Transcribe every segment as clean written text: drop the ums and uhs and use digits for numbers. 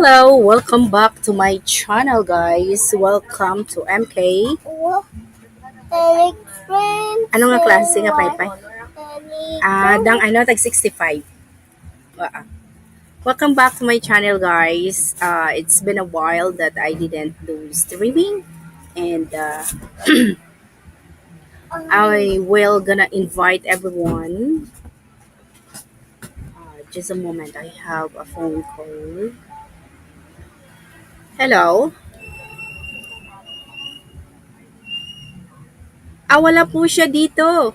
Hello, welcome back to my channel, guys. Welcome to MK. Ano nga klase nga paypay? Dang ano, tag 65. Ah, Welcome back to my channel, guys. It's been a while that I didn't do streaming, and I will gonna invite everyone. Just a moment, I have a phone call. Hello. Wala po siya dito.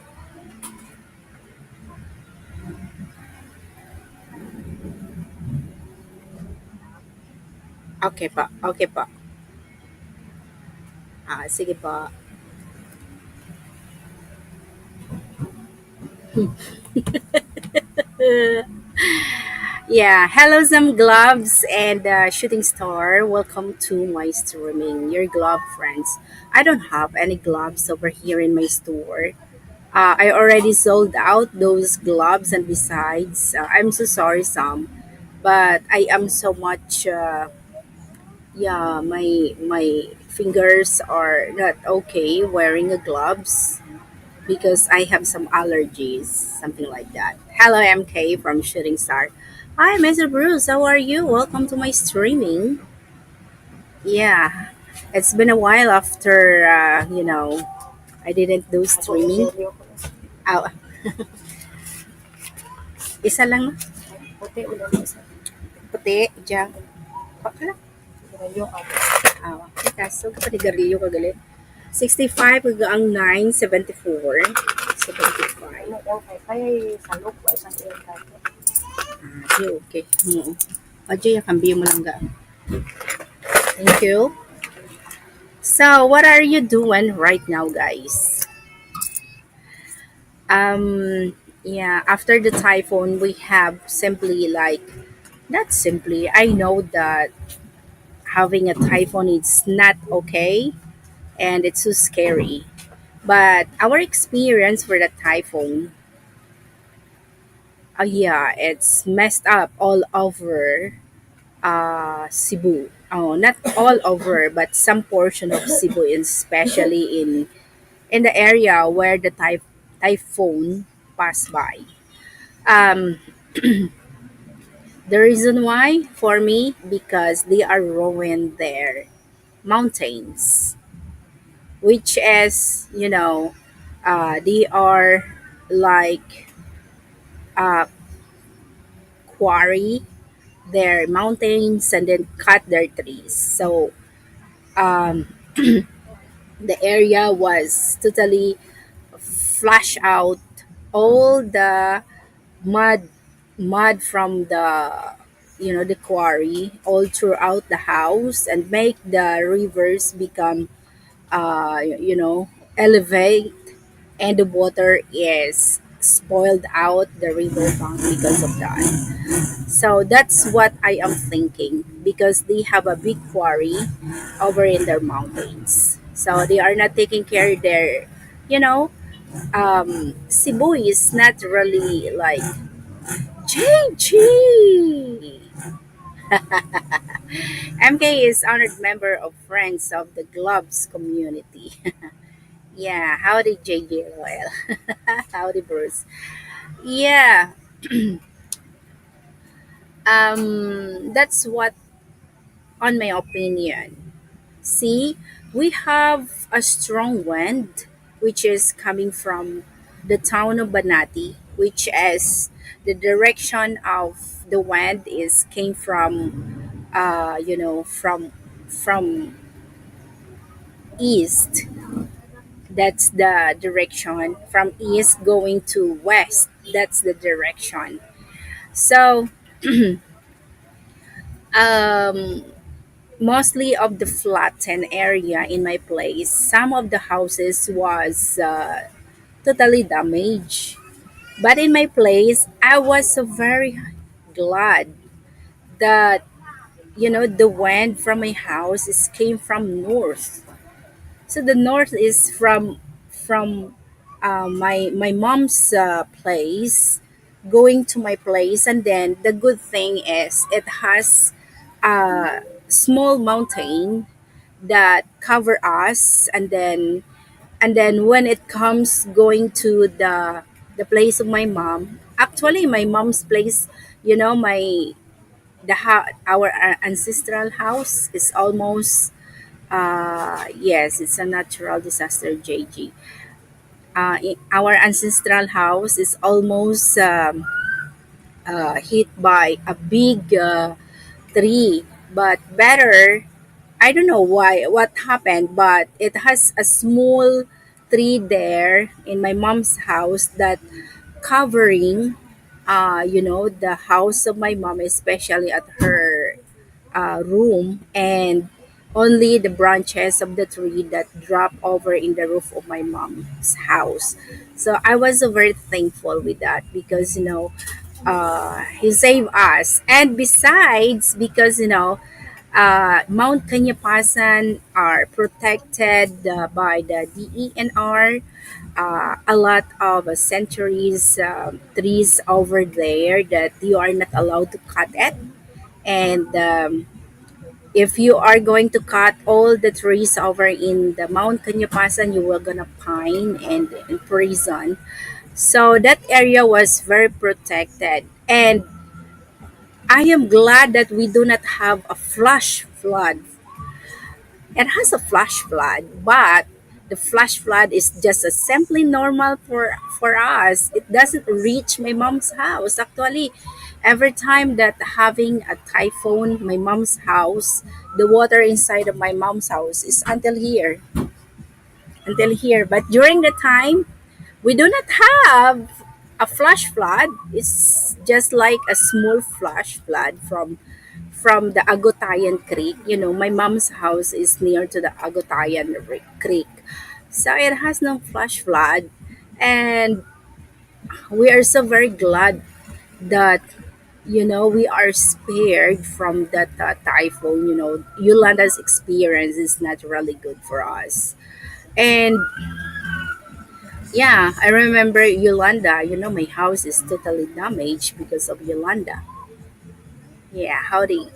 Okay pa, okay pa. Sige pa. Yeah, hello, some gloves and shooting star. Welcome to my streaming. Your glove friends. I don't have any gloves over here in my store. I already sold out those gloves, and besides, I'm so sorry, Sam, but I am so much. Yeah, my fingers are not okay wearing a gloves because I have some allergies, something like that. Hello, MK from Shooting Star. Hi, Mr. Bruce. How are you? Welcome to my streaming. Yeah, it's been a while after, I didn't do streaming. Oh, isa lang, no? Puti, dyan. Pakala. Kaso, kapanigarilyo ka gali. 65 ang 9, 74. 75. Di okay. Oo. Ajay, kambiyo mo lang ga. Thank you. So, what are you doing right now, guys? Yeah, after the typhoon, we have simply like, not simply, I know that having a typhoon is not okay and it's so scary. But our experience for the typhoon, yeah, it's messed up all over Cebu. Oh, not all over, but some portion of Cebu, especially in the area where the typhoon passed by. Um, the reason why for me because they are ruined their mountains, which is they are like uh, quarry their mountains and then cut their trees. So um, the area was totally flush out all the mud mud from the quarry all throughout the house and make the rivers become elevate, and the water is spoiled out the river bank because of that. So that's what I am thinking because they have a big quarry over in their mountains. So they are not taking care of their, you know, Cebu is not really like JG. MK is honored member of Friends of the Gloves community. Yeah, howdy JJ Royal. Howdy Bruce. Yeah, that's what on my opinion. See, we have a strong wind which is coming from the town of Banati, which is the direction of the wind is came from from east. That's the direction from east going to west. That's the direction. So um mostly of the flattened area in my place, some of the houses was totally damaged. But in my place, I was so very glad that the wind from my house is came from north. So the north is from my mom's place going to my place, and then the good thing is it has a small mountain that cover us, and then when it comes going to the place of my mom, actually my mom's place, my our ancestral house is almost, yes, it's a natural disaster, JG. Our ancestral house is almost hit by a big tree, but better, I don't know what happened, but it has a small tree there in my mom's house that covering, the house of my mom, especially at her room, and only the branches of the tree that drop over in the roof of my mom's house. So I was very thankful with that, because he saved us. And besides, because Mount Kanyapasan are protected by the DENR. A lot of centuries trees over there that you are not allowed to cut it. And if you are going to cut all the trees over in the Mount Kanyapasan, you will gonna pine and in prison. So that area was very protected. And I am glad that we do not have a flash flood. It has a flash flood, but the flash flood is just a simply normal for us. It doesn't reach my mom's house. Actually, every time that having a typhoon, my mom's house, the water inside of my mom's house is until here. But during the time, we do not have a flash flood. It's just like a small flash flood from the Agotayan Creek. My mom's house is near to the Agotayan Creek. So it has no flash flood. And we are so very glad that, we are spared from that typhoon. Yolanda's experience is not really good for us. And yeah, I remember Yolanda. My house is totally damaged because of Yolanda. Yeah, howdy.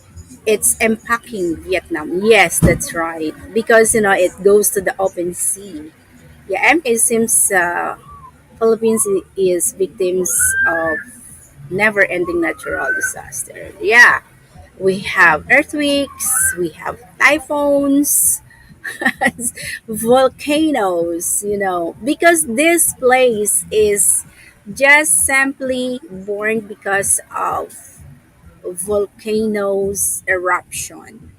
It's impacting Vietnam. Yes, that's right. Because it goes to the open sea. Yeah, MK seems Philippines is victims of never-ending natural disaster. Yeah, we have earthquakes, we have typhoons, volcanoes. Because this place is just simply born because of volcanoes eruption.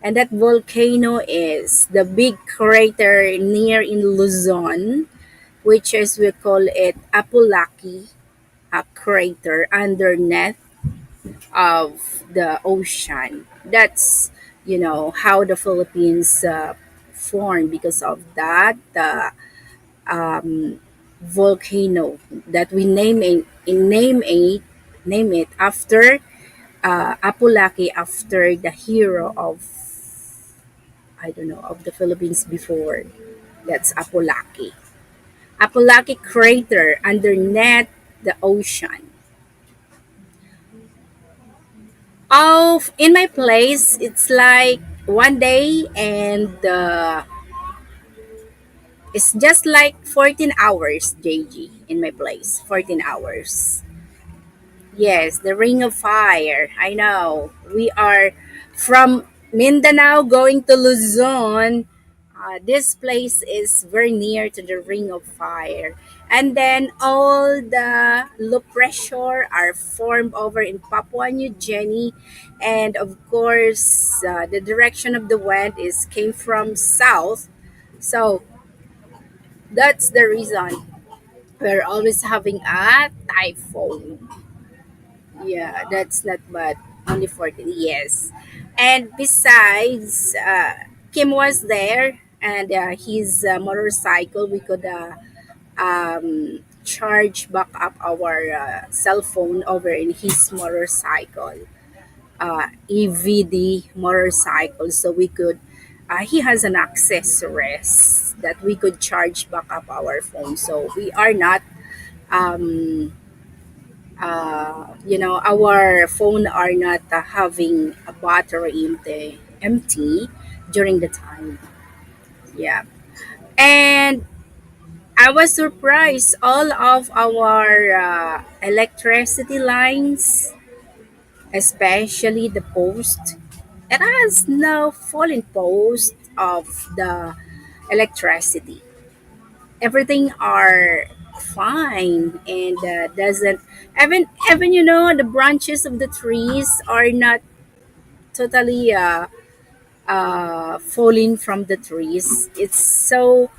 And that volcano is the big crater near in Luzon, which is we call it Apulaki, a crater underneath of the ocean. That's how the Philippines formed, because of that um, volcano that we name it after Apulaki, after the hero of, I don't know, of the Philippines before. That's Apulaki. Apulaki crater underneath the ocean. Oh, in my place, it's like one day, and it's just like 14 hours, JG, in my place. 14 hours. Yes, the Ring of Fire. I know. We are from Mindanao going to Luzon. This place is very near to the Ring of Fire. And then all the low pressure are formed over in Papua New Guinea. And of course, the direction of the wind is came from south. So that's the reason we're always having a typhoon. Yeah, that's not bad. Only 14 years. And besides, Kim was there, and his motorcycle, we could charge back up our cell phone over in his motorcycle, EVD motorcycle. So we could, he has an accessories that we could charge back up our phone. So we are not um, our phone are not having a battery empty during the time. Yeah. And I was surprised all of our electricity lines, especially the post. It has no fallen post of the electricity. Everything are fine and doesn't even the branches of the trees are not totally falling from the trees. It's so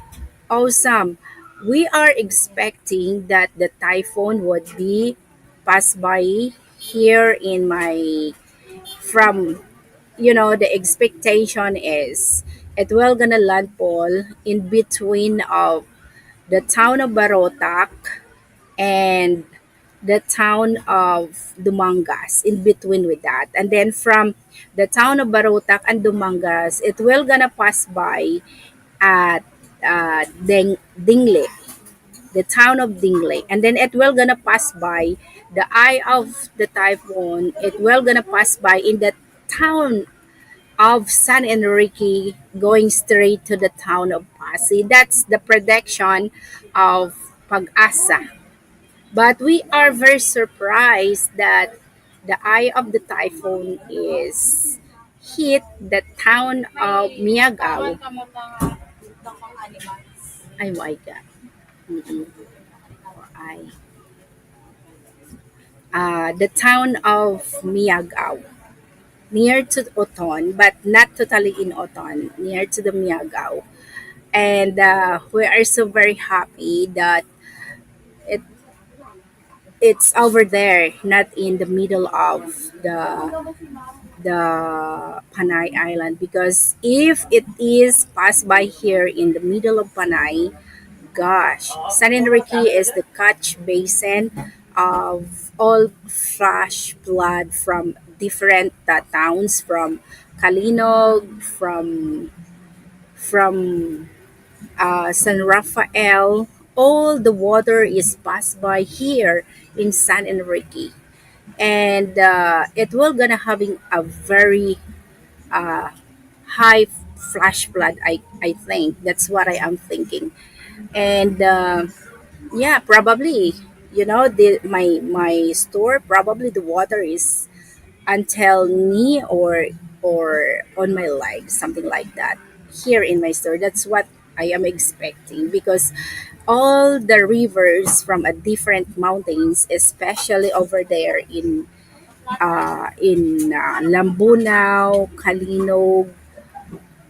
awesome. We are expecting that the typhoon would be pass by here in my from the expectation is it will gonna landfall in between of the town of Barotac and the town of Dumangas in between with that. And then from the town of Barotac and Dumangas, it will gonna pass by at Dingle, the town of Dingle. And then it will gonna pass by the eye of the typhoon. It will gonna pass by in the town of San Enrique going straight to the town of Pasig. That's the prediction of Pag-asa. But we are very surprised that the eye of the typhoon is hit the town of Miagao. Ay, my God. Mm-mm. I, the town of Miagao, near to Oton, but not totally in Oton, near to the Miagao. And we are so very happy that it it's over there, not in the middle of the Panay Island. Because if it is passed by here in the middle of Panay, gosh, San Enrique is the catch basin of all flash flood from different towns, from Kalinog, from San Rafael. All the water is passed by here in San Enrique, and it will gonna having a very uh, high flash flood. I think that's what I am thinking, and yeah, probably my store, probably the water is until knee or on my leg, something like that. Here in my store, that's what I am expecting, because all the rivers from a different mountains, especially over there in Lambunao, Kalinog,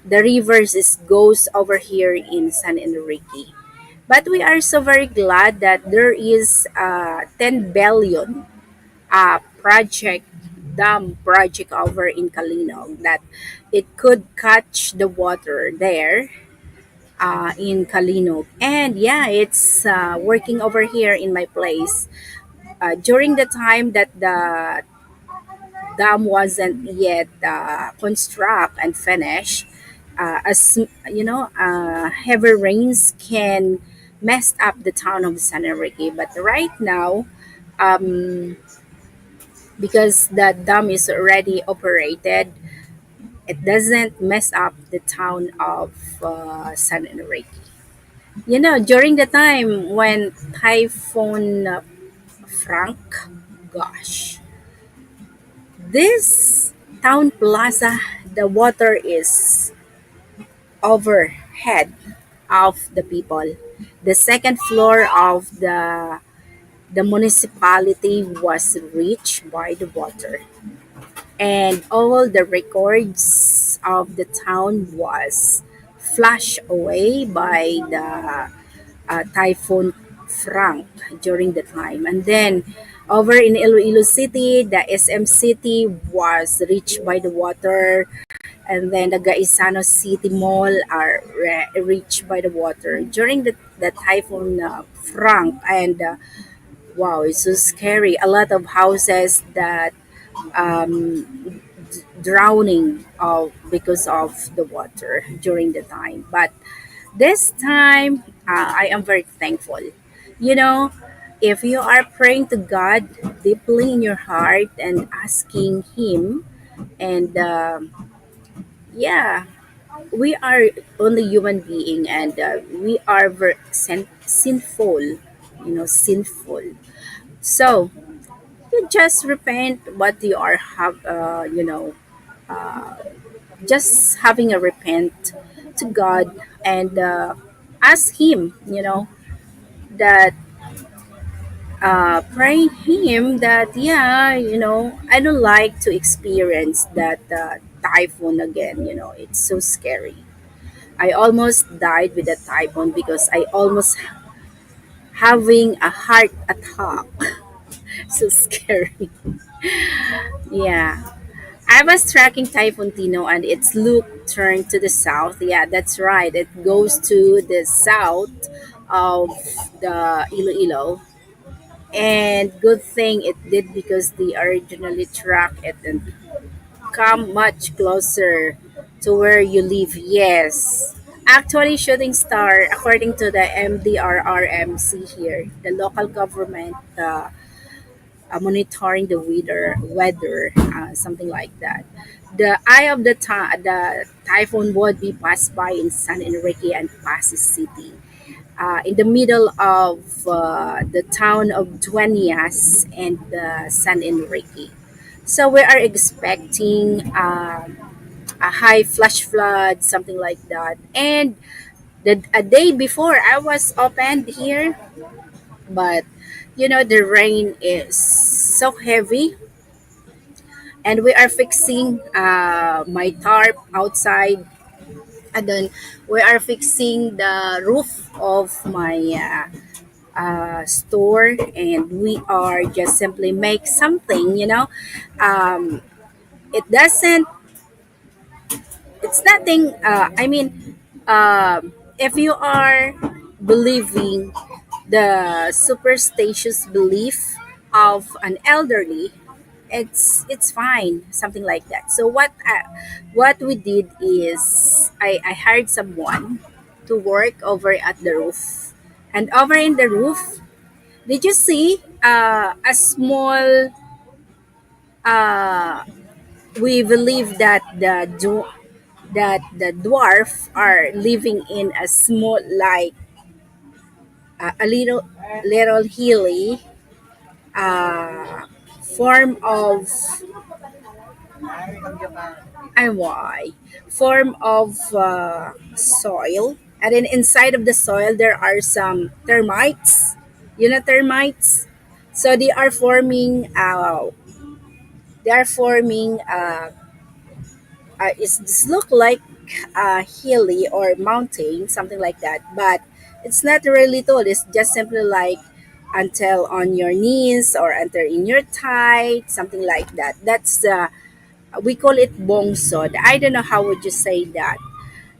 the rivers is goes over here in San Enrique. But we are so very glad that there is 10 billion project, dam project over in Kalinog, that it could catch the water there in Kalinog. And yeah, it's working over here in my place. During the time that the dam wasn't yet construct and finished, as you know, heavy rains can mess up the town of San Enrique. But right now, um, because the dam is already operated, it doesn't mess up the town of San Enrique. During the time when Typhoon Frank, gosh, this town plaza, the water is overhead of the people. The second floor of the municipality was reached by the water, and all the records of the town was flushed away by the Typhoon Frank during the time. And then over in Iloilo City, the SM City was reached by the water, and then the Gaisano City Mall are reached by the water during the Typhoon Frank. And wow, it's so scary. A lot of houses that drowning because of the water during the time. But this time, I am very thankful. You know, If you are praying to God deeply in your heart and asking Him, and yeah, we are only human being, and we are sinful, sinful. So you just repent what you are just having a repent to God, and ask Him, that praying Him that, yeah, I don't like to experience that typhoon again. It's so scary. I almost died with a typhoon because I almost having a heart attack. So scary. Yeah. I was tracking Typhoon Tino and its loop turned to the south. Yeah, that's right. It goes to the south of the Iloilo. And good thing it did because they originally tracked it and come much closer to where you live. Yes. Actually, Shooting Star, according to the MDRRMC here, the local government monitoring the weather, something like that. The eye of the typhoon would be passed by in San Enrique and Pasig City, in the middle of the town of Dueñas and San Enrique. So we are expecting a high flash flood, something like that. And a day before, I was opened here, but the rain is so heavy, and we are fixing my tarp outside, and then we are fixing the roof of my store, and we are just simply make something. um, it doesn't it's nothing. If you are believing the superstitious belief of an elderly, it's fine, something like that. So what we did is I hired someone to work over at the roof, and over in the roof, did you see a small uh we believe that the dwarf are living in a small, like a little hilly uh form of why form of soil, and then inside of the soil there are some termites. Termites. So they are forming it's this look like hilly or mountain, something like that, but it's not really tall. It's just simply like until on your knees or until in your thigh, something like that. That's we call it bongsod. I don't know how would you say that.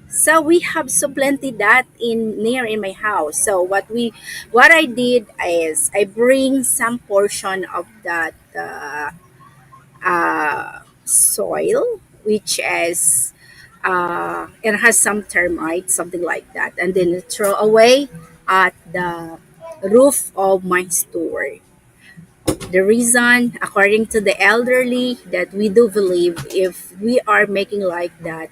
So we have so plenty that in my house. So what I did is I bring some portion of that soil, which is it has some termites, something like that, and then throw away at the roof of my store. The reason, according to the elderly, that we do believe if we are making like that,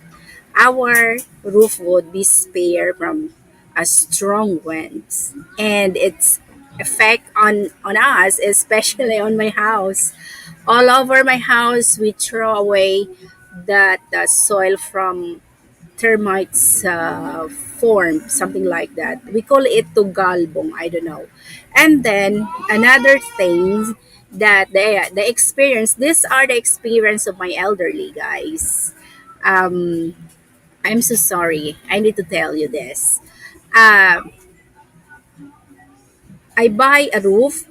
our roof would be spared from a strong winds and its effect on us, especially on my house. All over my house, we throw away that soil from termites form, something like that. We call it tugalbong, I don't know. And then another thing that the experience, these are the experience of my elderly guys. um I'm so sorry, I need to tell you this. uh, I buy a roof,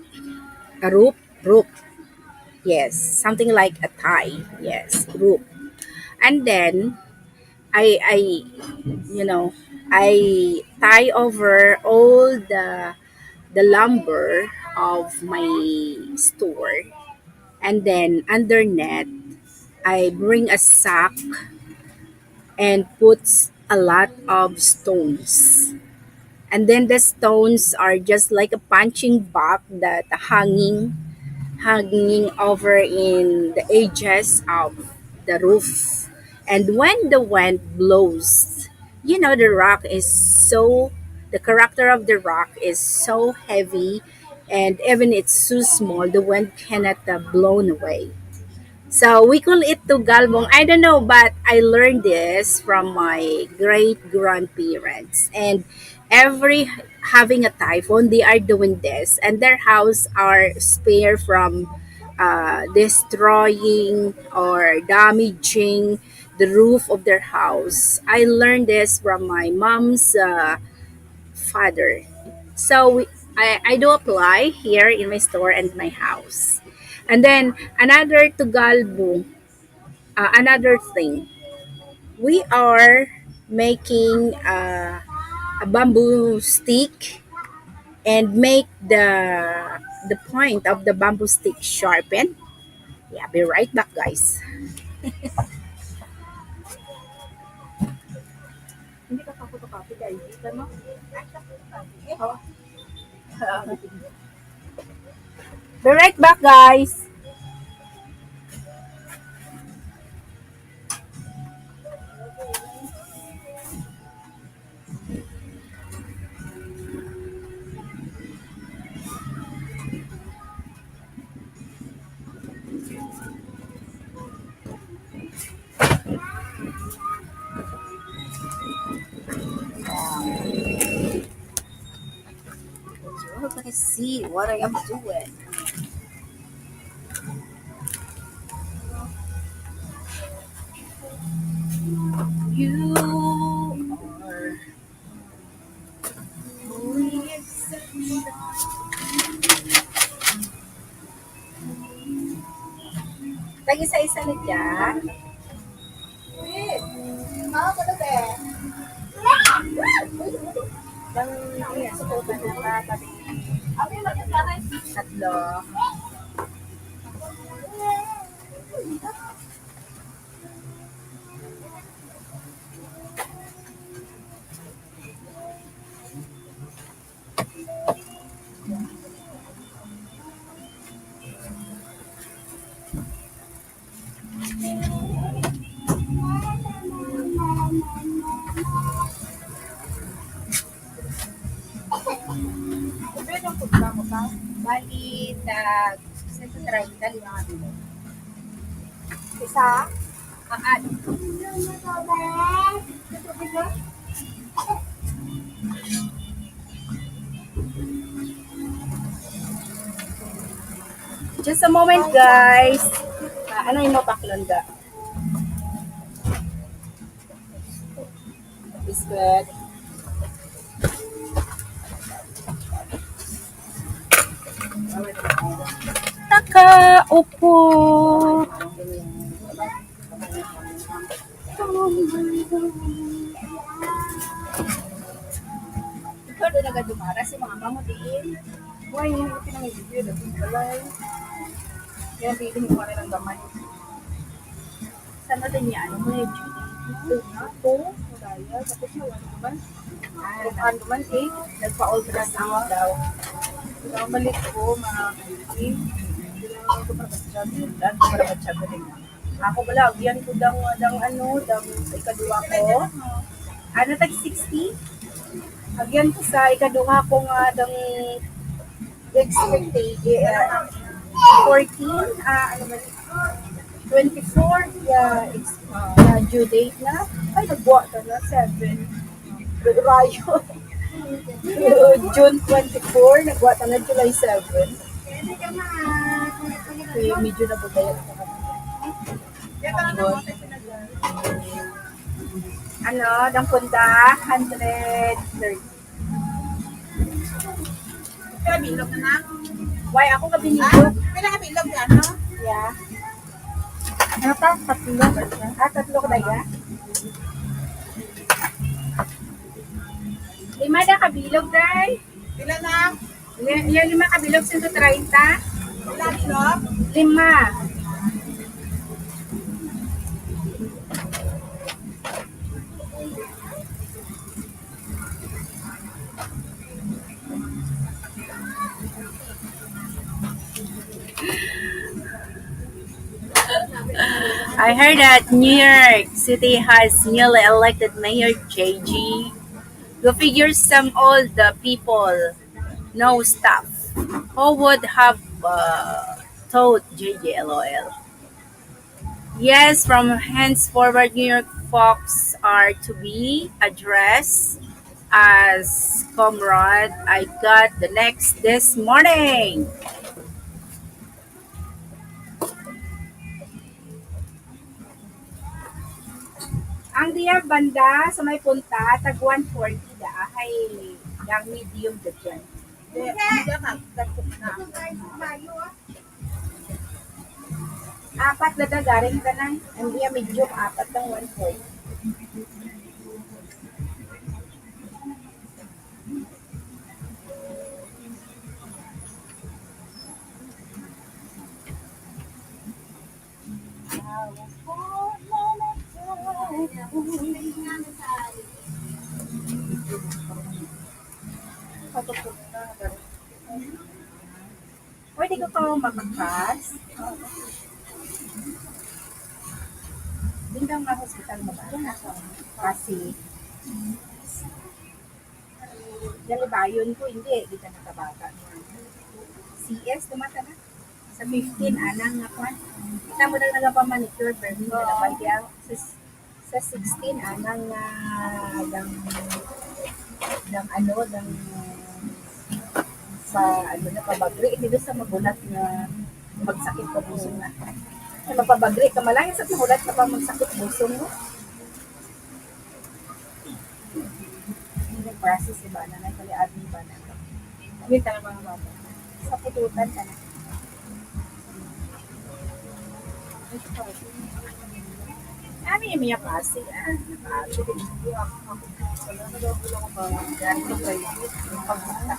yes, something like a tie, yes, roof. And then I you know I tie over all the lumber of my store, and then underneath I bring a sack and puts a lot of stones, And then the stones are just like a punching bag that hanging over in the edges of the roof. And when the wind blows, the rock is so, the character of the rock is so heavy, and even it's so small, the wind cannot blown away. So we call it to galbong. I don't know, but I learned this from my great grandparents. And every having a typhoon, they are doing this, and their house are spare from destroying or damaging the roof of their house. I learned this from my mom's father. So I do apply here in my store and my house. And then another Tugalbo, another thing, we are making a bamboo stick and make the point of the bamboo stick sharpen. Yeah, be right back, guys. Hindi ka kaputo-kapi guys. Dito mo? Oh. Be right back, guys. You're gonna see what I am doing. You are only exception. Tag-isa-isa na dyan. Ah, ano ba? Bang sukutan na ba? Tabi. Tatlo. Bali, tag 130, 5. Isa? Aad. Just a moment, guys. Ano yung mapaklon ka? Biscuit. Upo. Ikaw doon agad dumara si mga mamutiin. Why, hindi ko pinang-video. Dapat palay. Kaya bilhin ko rin ang gamay. Sana din yan. Ano mo yung June? Ako. Maraya. Tapos na wala naman. Ano naman eh. Nagpa-ultras ako daw. Kaya balik ko mga kaibigan. Hindi lang ako parabatsyag. Dahil ko parabatsyag ko din. Ako pala, yan ko dang sa ikaduha ko. Ano tag 60? Agyan ko sa ikaduha ko nga dang expected 14, ano ba 24, yeah, due date na. Ay, nagbuwa ka na, 7. Rayo. June 24, nagbuwa ka na, July 7. Kaya medyo nabugayan ko kami. Ano, dang punta, 130. Kaya bilog na na. Why, ako ka binigyo? Pila ka bilog yan, no? Yeah. Ano pa? Tatlo. Tatlo ko daya. Lima na kabilog, day. Pila na? Yung lima kabilog, 130. Pila bilog? 5. I heard that New York City has newly elected Mayor JG. Go figure some old people know stuff. Who would have thought JG LOL? Yes, from henceforward, New York folks are to be addressed as comrade. I got the next this morning. Ang diya banda sa may punta, tag 140 da, ay yang medium da dyan. Hindi ka, tagpok na. Apat na da, garing ka na. Ang diya medium, apat ng 140. Patupok na. Pwede ko pa makakas. Din lang na hospital mo ba? Kasi, dalibayon ko, hindi, di ka nakabata. CS, tumata na. Sa 15, anang nga kwan. Kita mo na nagapamanicure, pero hindi na nabagyan. Sa 16, anang dang ano, dang sa ano na pabagri. Hindi sa magulat na magsakit ko busong na. Sa mapabagri ka malayan sa magulat na pa magsakit busong mo. Hindi process iba na, nagkaliad ni ba na. Hindi ka na mga bata. Sa pututan ka na. Ano yung mga klase? Nakaaso din. Ganito private. Yung pagpunta.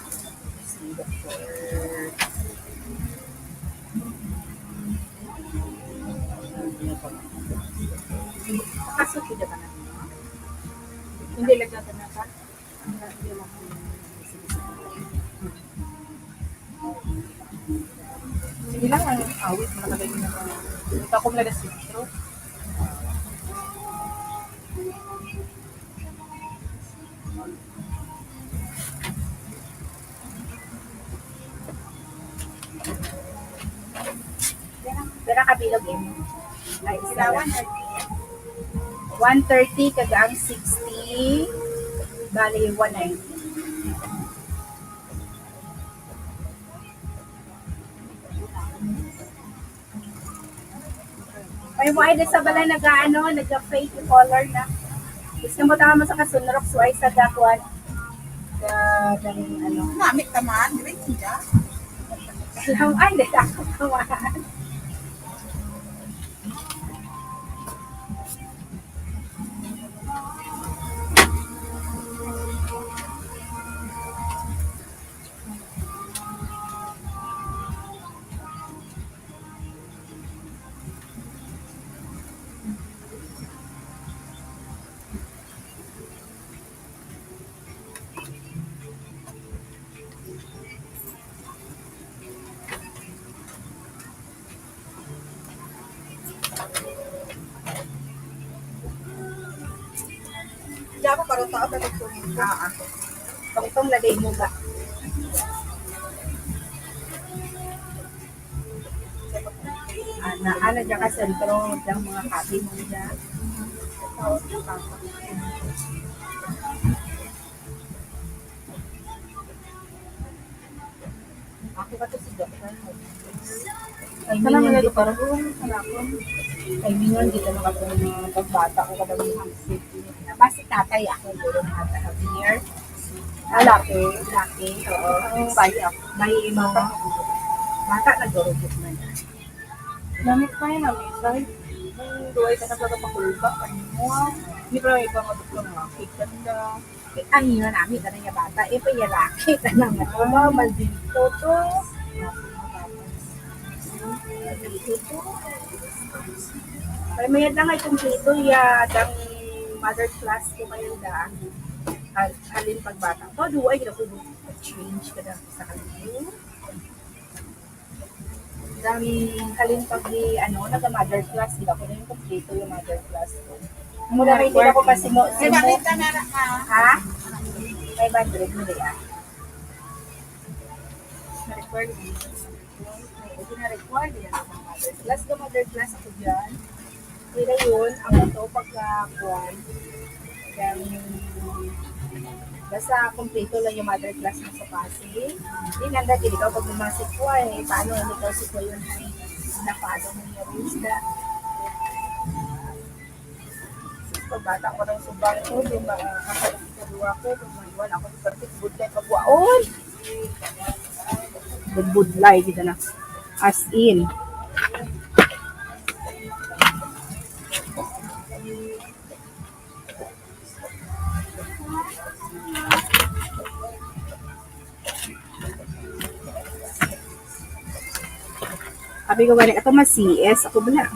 Si Dr. Kaso tidak ka na. Hindi lagyan ka na ka. Hindi lang. Sige lang, ang awit, malakagay ko na ka. Ito ako mula sitro. Pero kabilog eh. Ay, isa Ilawan, lang. 130 kagang 60. Bali, 190. Ay, mo ay sa balay nag-fake color na. Gusto mo tama sa kasunrok, so ay sa dakwan. Ano. namit naman, direct siya. Alam, ay, dahil ako kawan. Hindi ako parang tao ka nagtuloy. Tungtong lagay mo ba? Ano dyan ka sentro ng mga kabi mo dyan. Ako ka to si Doktor. Ay, Sana mingan mga dito. parang hanapon. Ay, mingan dito na ako ng pagbata ko kada ng hamsit. Basta tatay ako dito na have here. Laki. Laki. Oo. Bayi ako. Bayi mo. Bata nag-urugit man. Namit pa yun, namit. Dahil, duway ka na sa pakulba. Wow. Hindi pa lang ibang matok lang mga cake ganda. Ang yun namin ka na yung bata. Eh, pa yung laki ka na nga. Maldito to. Maldito. Ay, mayad lang ay kumpleto ya dang mother class ko kayo da. Alin pagbata ko, duwa ay ginapubog change ka na sa kanila. Kalimpag di, nag-mother class, di ba? Kung yung kompleto yung mother class ko. Muna may din ako pasimo. Ha? 500 mo di ah. Na-record mo. Hindi na-record yan ako mother class. Mother class ako dyan. Kaya yun, ang ito pagka-kuwan. Yan, basta kompleto lang yung mother class mo sa Pasig. Hindi nanda, hindi ka pag lumasik ko paano hindi ka si ko yun napado mo yung rules na. Pagbata ko ng subang ko, yung mga kakalawa ko, kung maiwan ako sa perfect budlay pagwaon. Budlay, kita na. As in. Sabi ko ba, ito mas CS, ako ba na?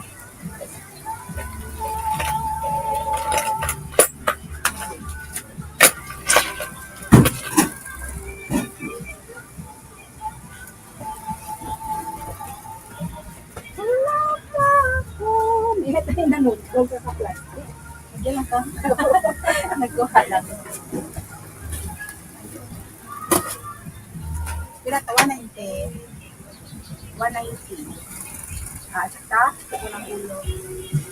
Hindi tayo nanudlog sa plastic. Diyan lang ka. Nagkuha lang. Pinatawa na hindi. 190. Saka, ako ng ulo.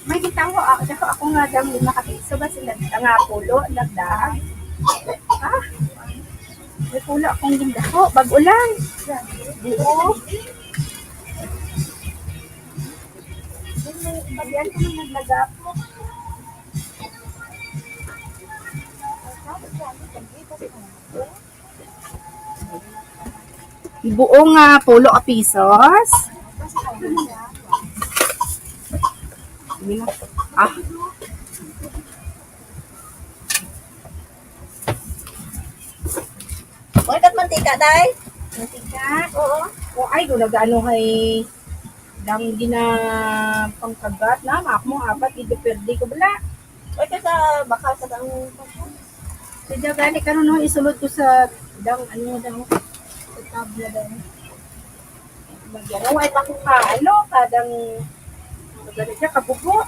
May kita ko, ako nga daw yung nakapiso ba sila nga pulo, nagdaag. May pulo akong gindaho, bag-ulan. Buo. Bagyan ko nang naglaga po. Buong pulo ka pisos. Ah. Bakit mantika, day? Mantika? Oo. O ay, kung nag-ano kay dang gina pangkagat na, maak mo apat, i-deperde ko bala. Bakit ka bakal sa tang Kaya gani ka nun, isulod ko sa dang, sa tabla dang. Magyano, ay pa ko kadang, gani siya, kabugo.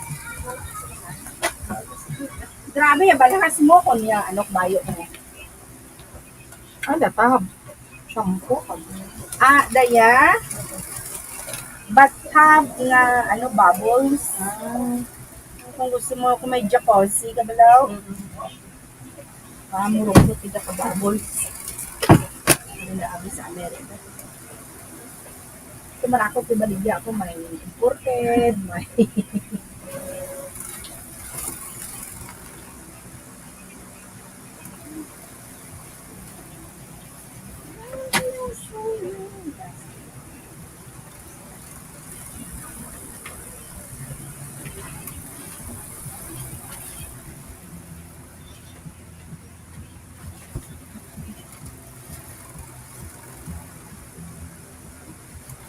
Grabe, balahas mo kung niya, bayo mo. Tab. Shampoo. Daya. Bathtub nga, bubbles. Kung gusto mo, kung may jacuzzi ka balaw. Murong ko kita ka bubbles. Naabi sa Amerika. Ito marakot, ibaligya ako, may imported, may...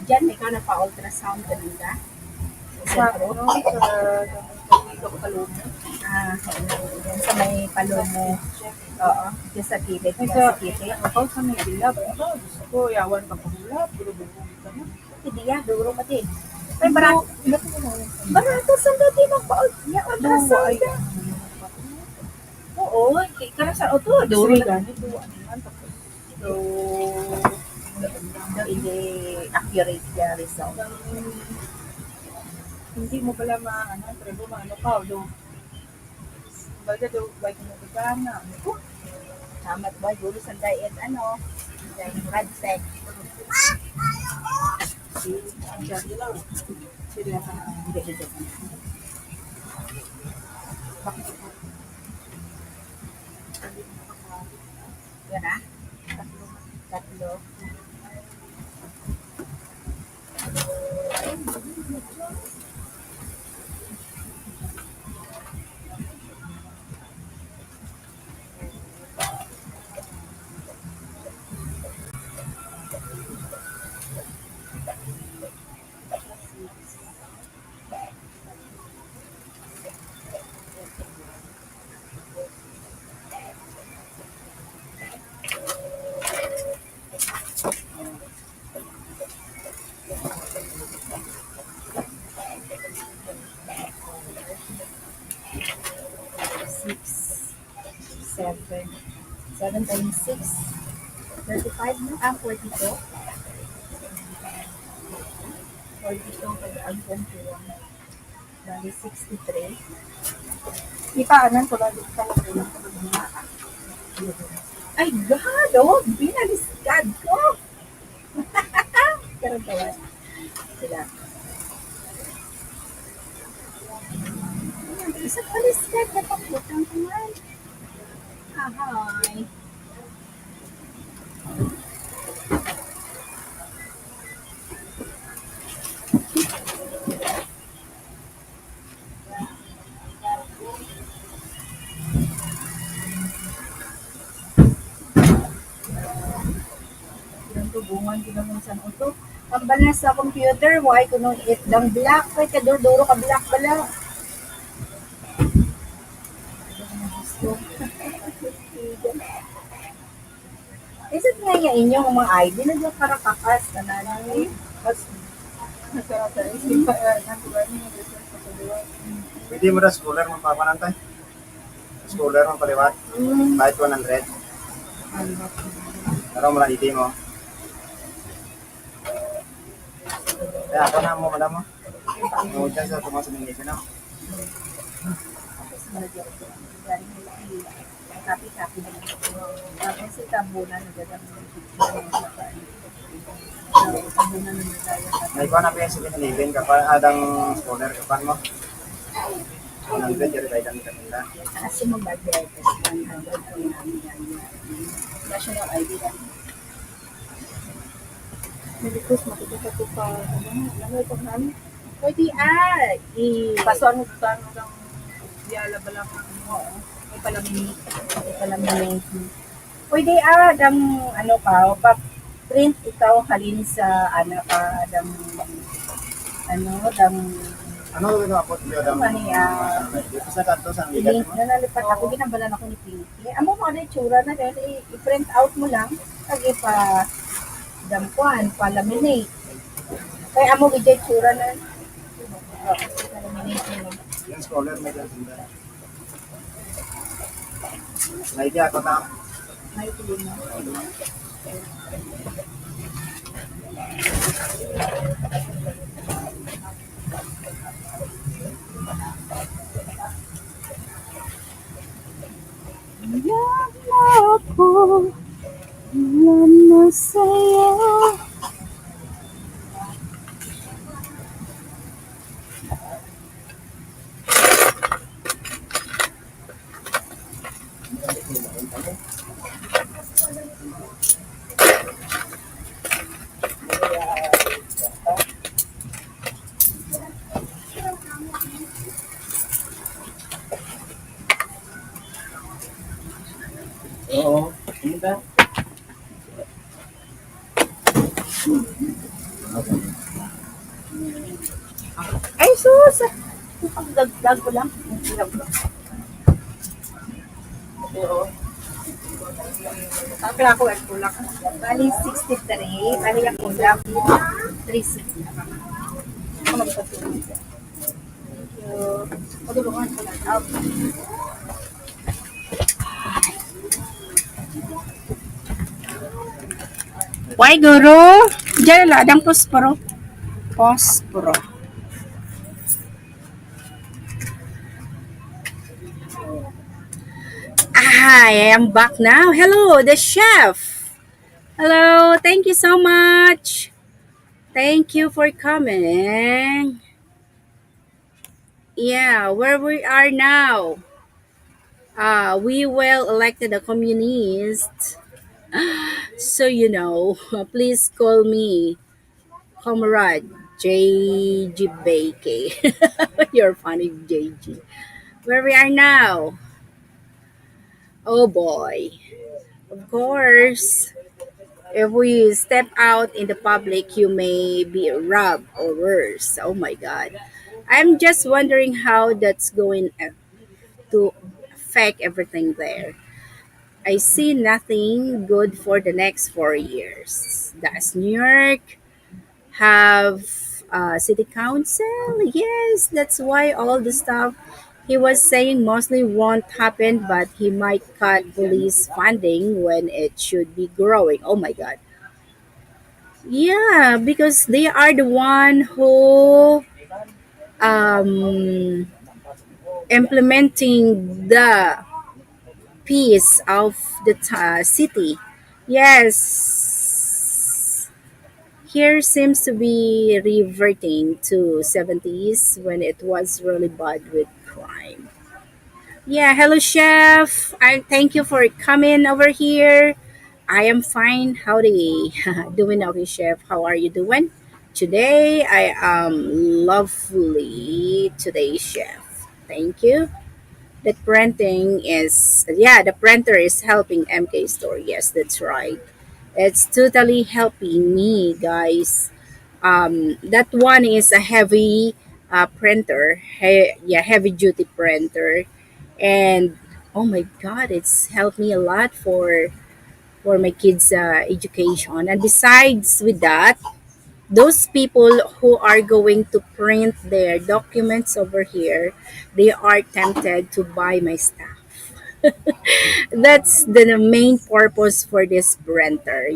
Diyan, may ka na pa-ultrasound ka nila. sa Palomo? Sa may Palomo. Oo, diyan sa kilid. Sa kilid. Ako sa may bilab. Gusto ko, yawan ka pahulap. Buro-buro ka na. Hindi yan, duro ka din. Ay, barato sa dati mag-ultrasound ka. Oo, karang sa auto, duro na. Ganito, ano man, tapos. So, hindi accurate yung result. Hindi mo pala pero maano ka, do. Baga do, baik mo bigana. Samat ba, duro sa diet, diet blood check. Jadi lang. Seryoso na. Hindi. Yan Tatlo. 7 times 6, 35 na? 42. 42 pag ang 21. Dali 63. Ipaanan ko lang dito sa mga. Ay, God! Oh, binaliskad ko! Pero tawa sila. Isa baliskad na pakutang kuman. Ahay. Yung tubungan ginamon sa uto. Pambala sa computer, why ko nung it lang black. Kaya kaduro ka black pala. Isip nga niya inyong mga ID na dyan para kakas na nanay. Pwede mo na scholar mo papanantay. Scholar mo paliwat. Kahit 100. Pero mo lang iti mo. Kaya ako na mo, madam mo. Nungod dyan sa tumas sa Malaysia na. Kapi-kapi na. Tapos si tabunan na gagawin ng picture ng sakaan. Tabunan na nagaya. May kuha na pa yung 7-Eleven kapag adang scholar kapan mo. 100 yung kaitan kanila. Kasi mag-budget, 100 ang namin yan. National ID lang. Because makikita ko pa, ano ito namin? Pwede Kaso ano ito, ano lang, yala ba lang mo, may palaminate. May palaminate. Pwede dang ano pa print ikaw halin sa ano ka dang ano dang Ano ito ako? ano Dito sa kanto sa Migat link mo. na nalipat ako ginabalan ako ni Pinky. Amo mo ano yung tsura na dahil i-print out mo lang kag pa dampuan pa-laminate. Kaya amo gid yung tsura na laminate mo. Yung scholar mo dyan. May di ako na. May tuloy mo. Love mo ako, alam na sa'yo. Oo. Hindi. Ay, sus! Pagdagdag ko lang. Oo. Ang kaya ko at kulak. Bali 63, bali ako lang 360. Ako magpatuloy siya. So, matulungan ko lang. Why, guru? Diyan ladang posporo. Posporo. I am back now. Hello, the chef. Hello, thank you so much. Thank you for coming. Yeah, where we are now. We will elected a communist. So please call me Comrade JG Bakey. You're funny, JG. Where we are now. Oh boy. Of course, if we step out in the public, you may be robbed or worse. Oh my God. I'm just wondering how that's going to affect everything there. I see nothing good for the next 4 years. Does New York have city council? Yes, that's why all the stuff He was saying mostly won't happen, but he might cut police funding when it should be growing. Oh my god. Yeah, because they are the one who um implementing the peace of the city. Yes. Here seems to be reverting to 70s when it was really bad with crime. Yeah, hello chef. I thank you for coming over here. I am fine. Howdy. Doing okay, chef. How are you doing? Today I am lovely today, chef. Thank you. The printing is yeah, the printer is helping MK Store. Yes, that's right. It's totally helping me, guys. That one is a heavy printer, yeah, heavy duty printer, and oh my god, it's helped me a lot for my kids' education. And besides with that, those people who are going to print their documents over here, they are tempted to buy my stuff. That's the main purpose for this printer,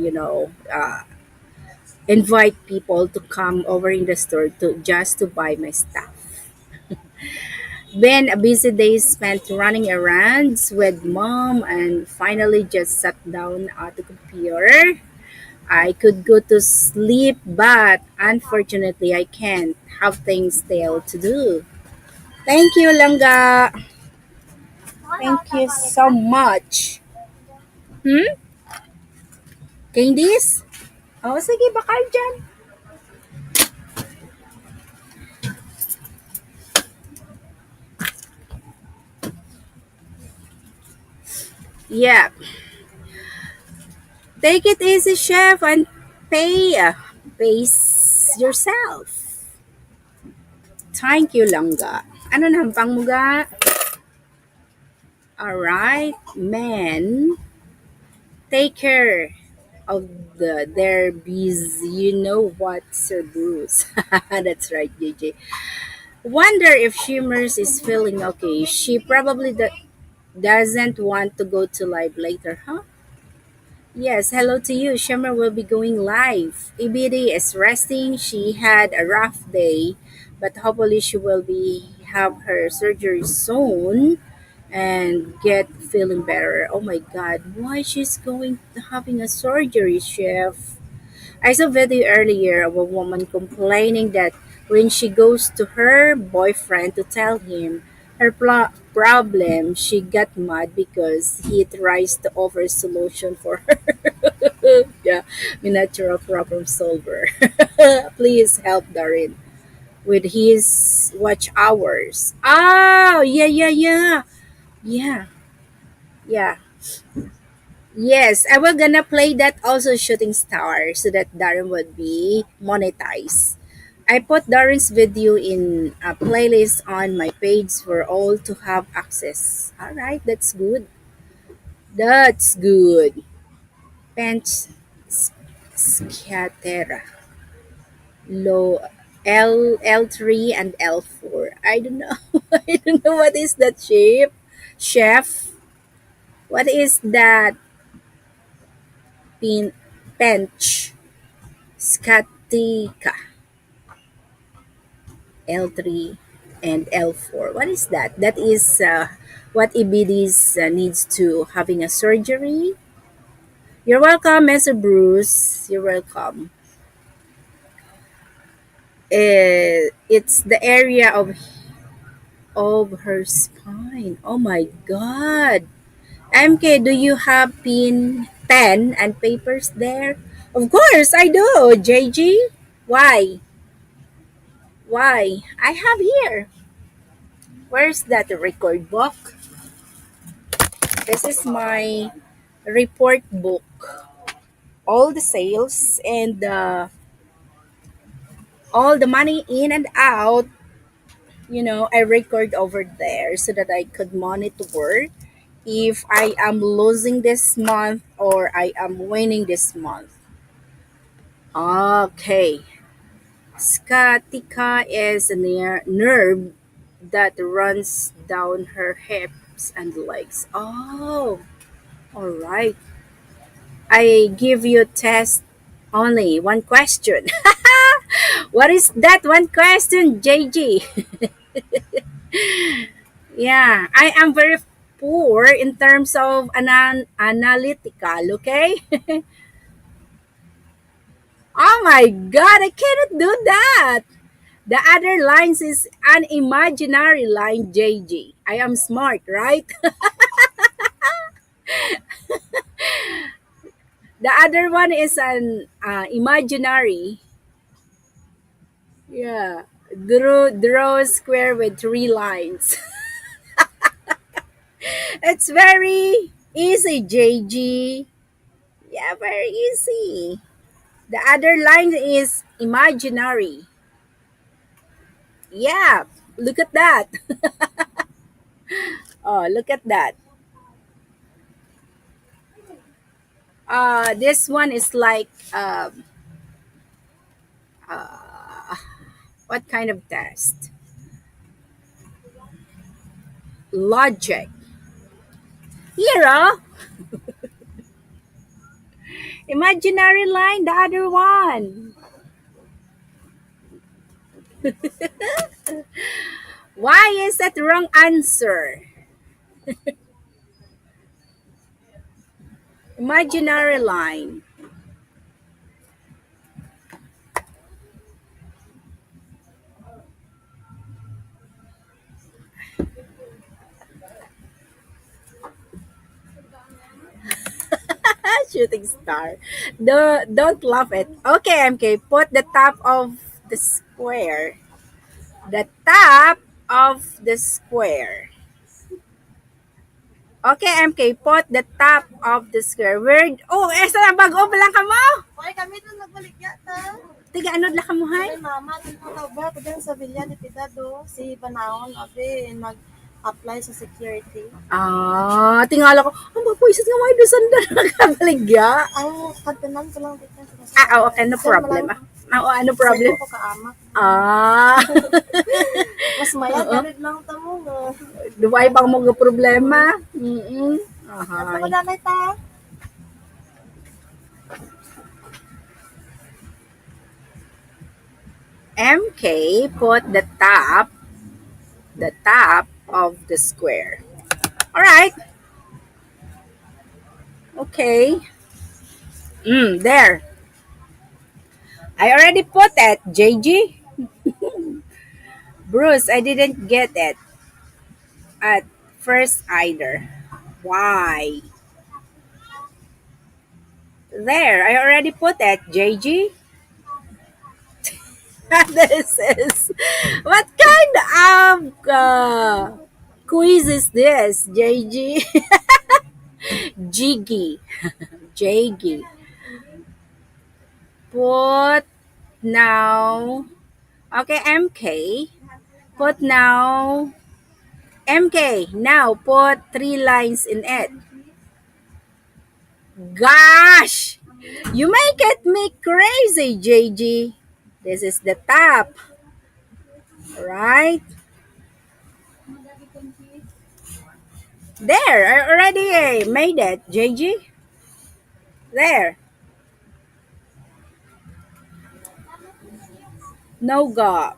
invite people to come over in the store to just to buy my stuff. Then a busy day spent running errands with mom and finally just sat down at the computer. I could go to sleep, but unfortunately I can't have things still to do. Thank you, Langga. Thank you so much. Hmm? Candies? Oh, sige, baka dyan. Yeah. Take it easy, chef, and pay. Pace yourself. Thank you, Langga. Ano nampang mo ga? Alright, men. Take care of their bees. You know what, Sir Bruce. That's right, JJ. Wonder if Shimmers is feeling okay. She probably doesn't want to go to live later, huh? Yes, hello to you. Shimmer will be going live. EBD is resting. She had a rough day, but hopefully she will be have her surgery soon and get feeling better. Oh my god, why she's going having a surgery, chef? I saw a video earlier of a woman complaining that when she goes to her boyfriend to tell him her problem, she got mad because he tries to offer a solution for her. Yeah, a natural problem solver. Please help Darin with his watch hours. Oh, yeah, yeah, yeah. Yeah, yeah. Yes, I will gonna play that also shooting star so that Darren would be monetized. I put Darren's video in a playlist on my page for all to have access. Alright, that's good. That's good. Bench Scatera. Low L3 and L4. I don't know. I don't know what is that shape. Chef. What is that pin bench? Scatica L3 and L4. What is that? That is what EBDs needs to having a surgery. You're welcome, Mr. Bruce. You're welcome. It's the area of her spine. Oh my god. MK, do you have pen and papers there? Of course, I do. JG, why? Why? I have here. Where's that record book? This is my report book. All the sales and all the money in and out, I record over there so that I could monitor if I am losing this month or I am winning this month. Okay. Sciatica is a nerve that runs down her hips and legs. Oh, all right. I give you test only one question. What is that one question, JG? Yeah, I am very poor in terms of analytical, okay? Oh my god, I cannot do that. The other lines is an imaginary line, JG. I am smart, right? The other one is an imaginary. Yeah. Draw a square with three lines. It's very easy, JG. Yeah, very easy. The other line is imaginary. Yeah, look at that. Oh, look at that. This one is like what kind of test? Logic. Hero, imaginary line, the other one. Why is that the wrong answer? Imaginary line. Shooting star. Don't laugh it. Okay, MK, put the top of the square. The top of the square. Okay, MK, put the top of the square. Word. Oh, esa na bago ba lang ka mo? Ay, kami doon nagbalik yata. Tiga ano la ka mo hay? Ay, mama, doon ka ba? Ako dyan sa Villa de Piedad, si Banaon, abi, nag-apply sa security. Tingala ko, ang mapuisit nga mga doon na nakabaligya. Ang katanan ko lang dito. Okay, no problem. No problem. Saan ko kaama. Ah, Mas maya, galit lang tamo nga. duway bang mga problema? Mm-mm. At Ahay. ako nanay ta. MK put the top of the square. All right. Okay. There. I already put it, JG. Bruce, I didn't get it at first either. Why? There, I already put it, JG. This is what kind of quiz is this, JG? Jiggy. Jiggy. Put now. Okay, MK. Put now. MK. Now put three lines in it. Gosh! You make it me crazy, JG. This is the top. Right? There, I already made it, JG. There. No go.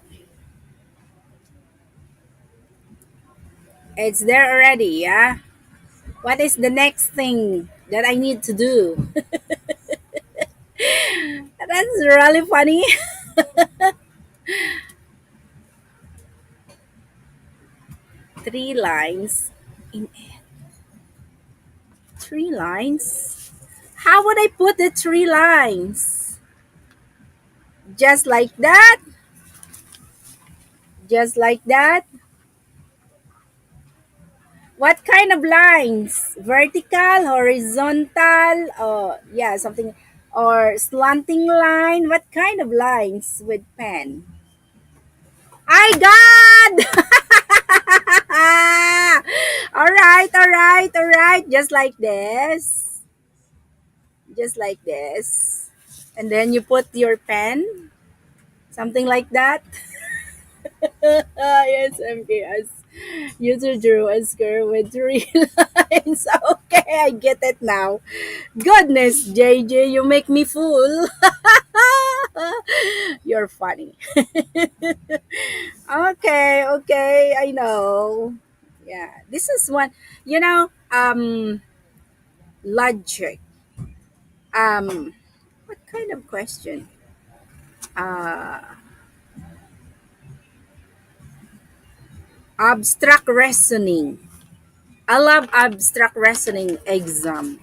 It's there already, yeah? What is the next thing that I need to do? That's really funny. Three lines in it. Three lines? How would I put the three lines? Just like that? Just like that? What kind of lines? Vertical, horizontal, yeah, something, or slanting line? What kind of lines with pen? I got! All right. Just like this. Just like this. And then you put your pen. Something like that. Yes, MKS. You two drew a square with three lines. Okay, I get it now. Goodness, JJ, you make me fool. You're funny. Okay, okay, I know. Yeah, this is one. Logic. What kind of question? Uh, Abstract reasoning. I love abstract reasoning exam.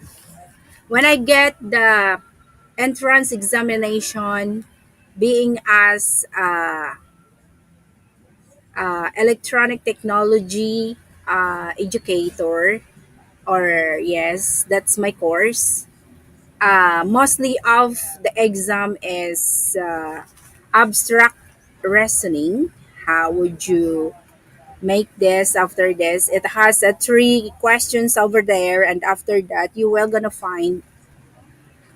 When I get the entrance examination, being as electronic technology educator, or yes, that's my course. Mostly of the exam is abstract reasoning. How would you make this after this? It has three questions over there, and after that, you will gonna find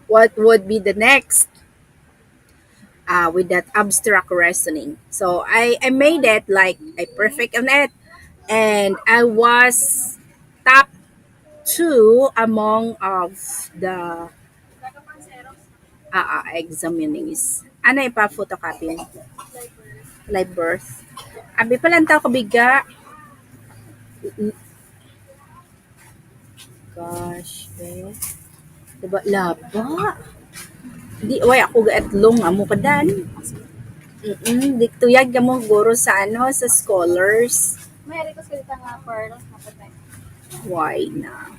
what would be the next with that abstract reasoning. So I made it like a perfect on it, and I was top two among of the examinees. Ano pa photocopy? Live birth. Abi palang tao kabiga. Gosh, eh. Diba, laba. Di, way ako gaatlong amo kadan. Di tuyag ka mo guro sa ano, sa scholars. May request ka dito nga pearl. Napatay. Why na?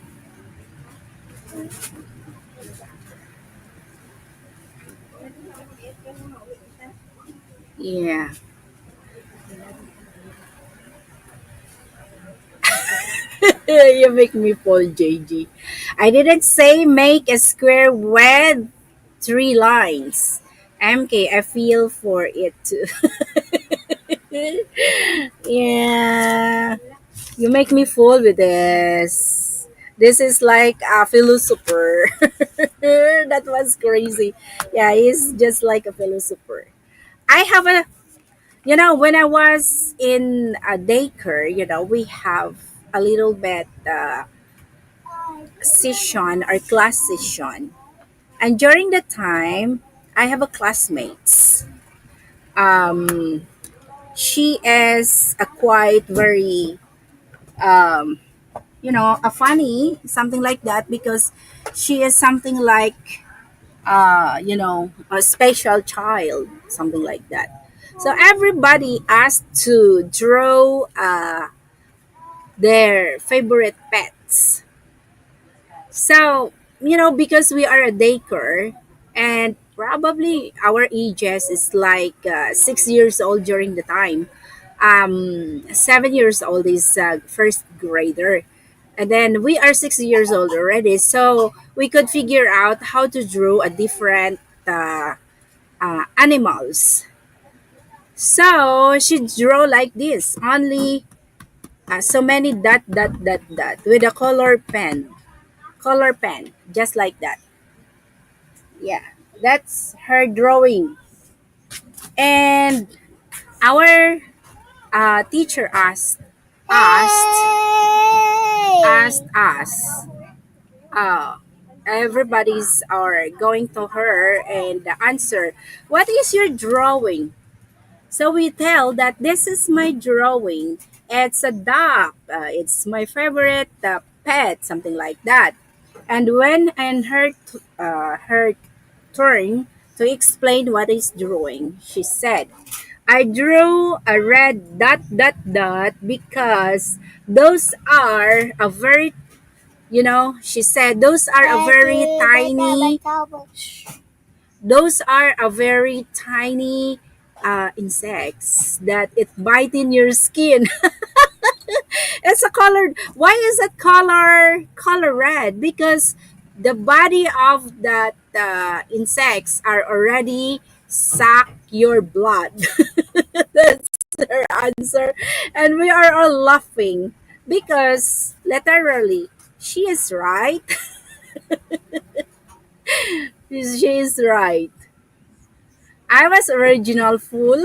Yeah. You make me fall, JG. I didn't say make a square with three lines. MK, I feel for it too. Yeah. You make me fool with this. This is like a philosopher. That was crazy. Yeah, he's just like a philosopher. I have a, when I was in a daycare, we have a little bit session or class session. And during the time, I have a classmates. Um, she is a quite very a funny something like that, because she is something like a special child, something like that. So everybody asked to draw their favorite pets. So, because we are a daycare, and probably our ages is like 6 years old during the time. 7 years old is first grader. And then we are 6 years old already. So we could figure out how to draw a different animals. So she draw like this, only so many dot, dot, dot, dot, with a color pen, just like that. Yeah, that's her drawing. And our teacher asked us, uh, everybody's are going to her and answer, what is your drawing? So we tell that this is my drawing. It's a dog. It's my favorite pet, something like that. And when and her turn to explain what is drawing, she said, I drew a red dot dot dot because those are a very, she said, those are a very tiny insects that it bite in your skin. It's a colored. Why is that color red? Because the body of that insects are already suck your blood. That's her answer, and we are all laughing because literally she is right. She is right. I was original fool.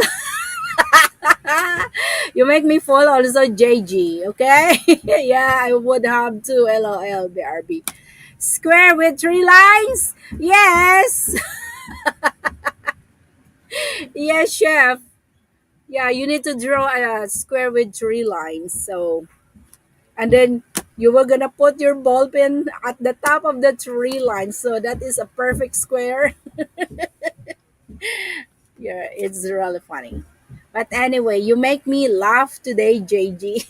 You make me fall also, JG. Okay? Yeah, I would have to. LOL, BRB. Square with three lines? Yes. Yes, chef. Yeah, you need to draw a square with three lines. So, and then you were gonna put your ball pin at the top of the three lines. So that is a perfect square. Yeah, it's really funny. But anyway, you make me laugh today, JG.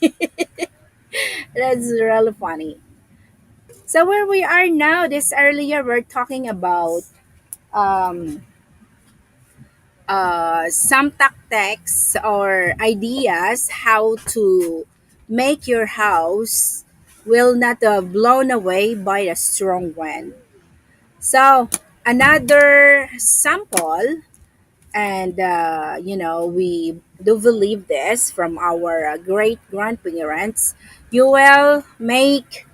That's really funny. So where we are now, this earlier we're talking about um, some tactics or ideas how to make your house will not blown away by a strong wind. So another sample, and we do believe this from our great grandparents. You will make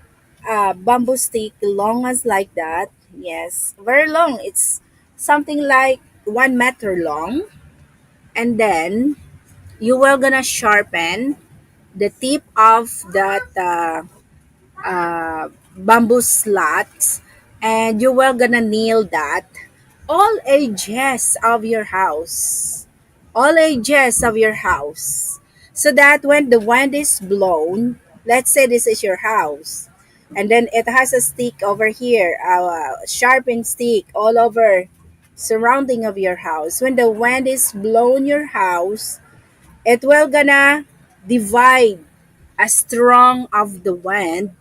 bamboo stick long as like that. Yes, very long. It's something like 1 meter long, and then you will gonna sharpen the tip of that bamboo slots, and you will gonna nail that all edges of your house, all edges of your house, so that when the wind is blown, let's say this is your house, and then it has a stick over here, a sharpened stick all over surrounding of your house. When the wind is blown your house, it will gonna divide as strong of the wind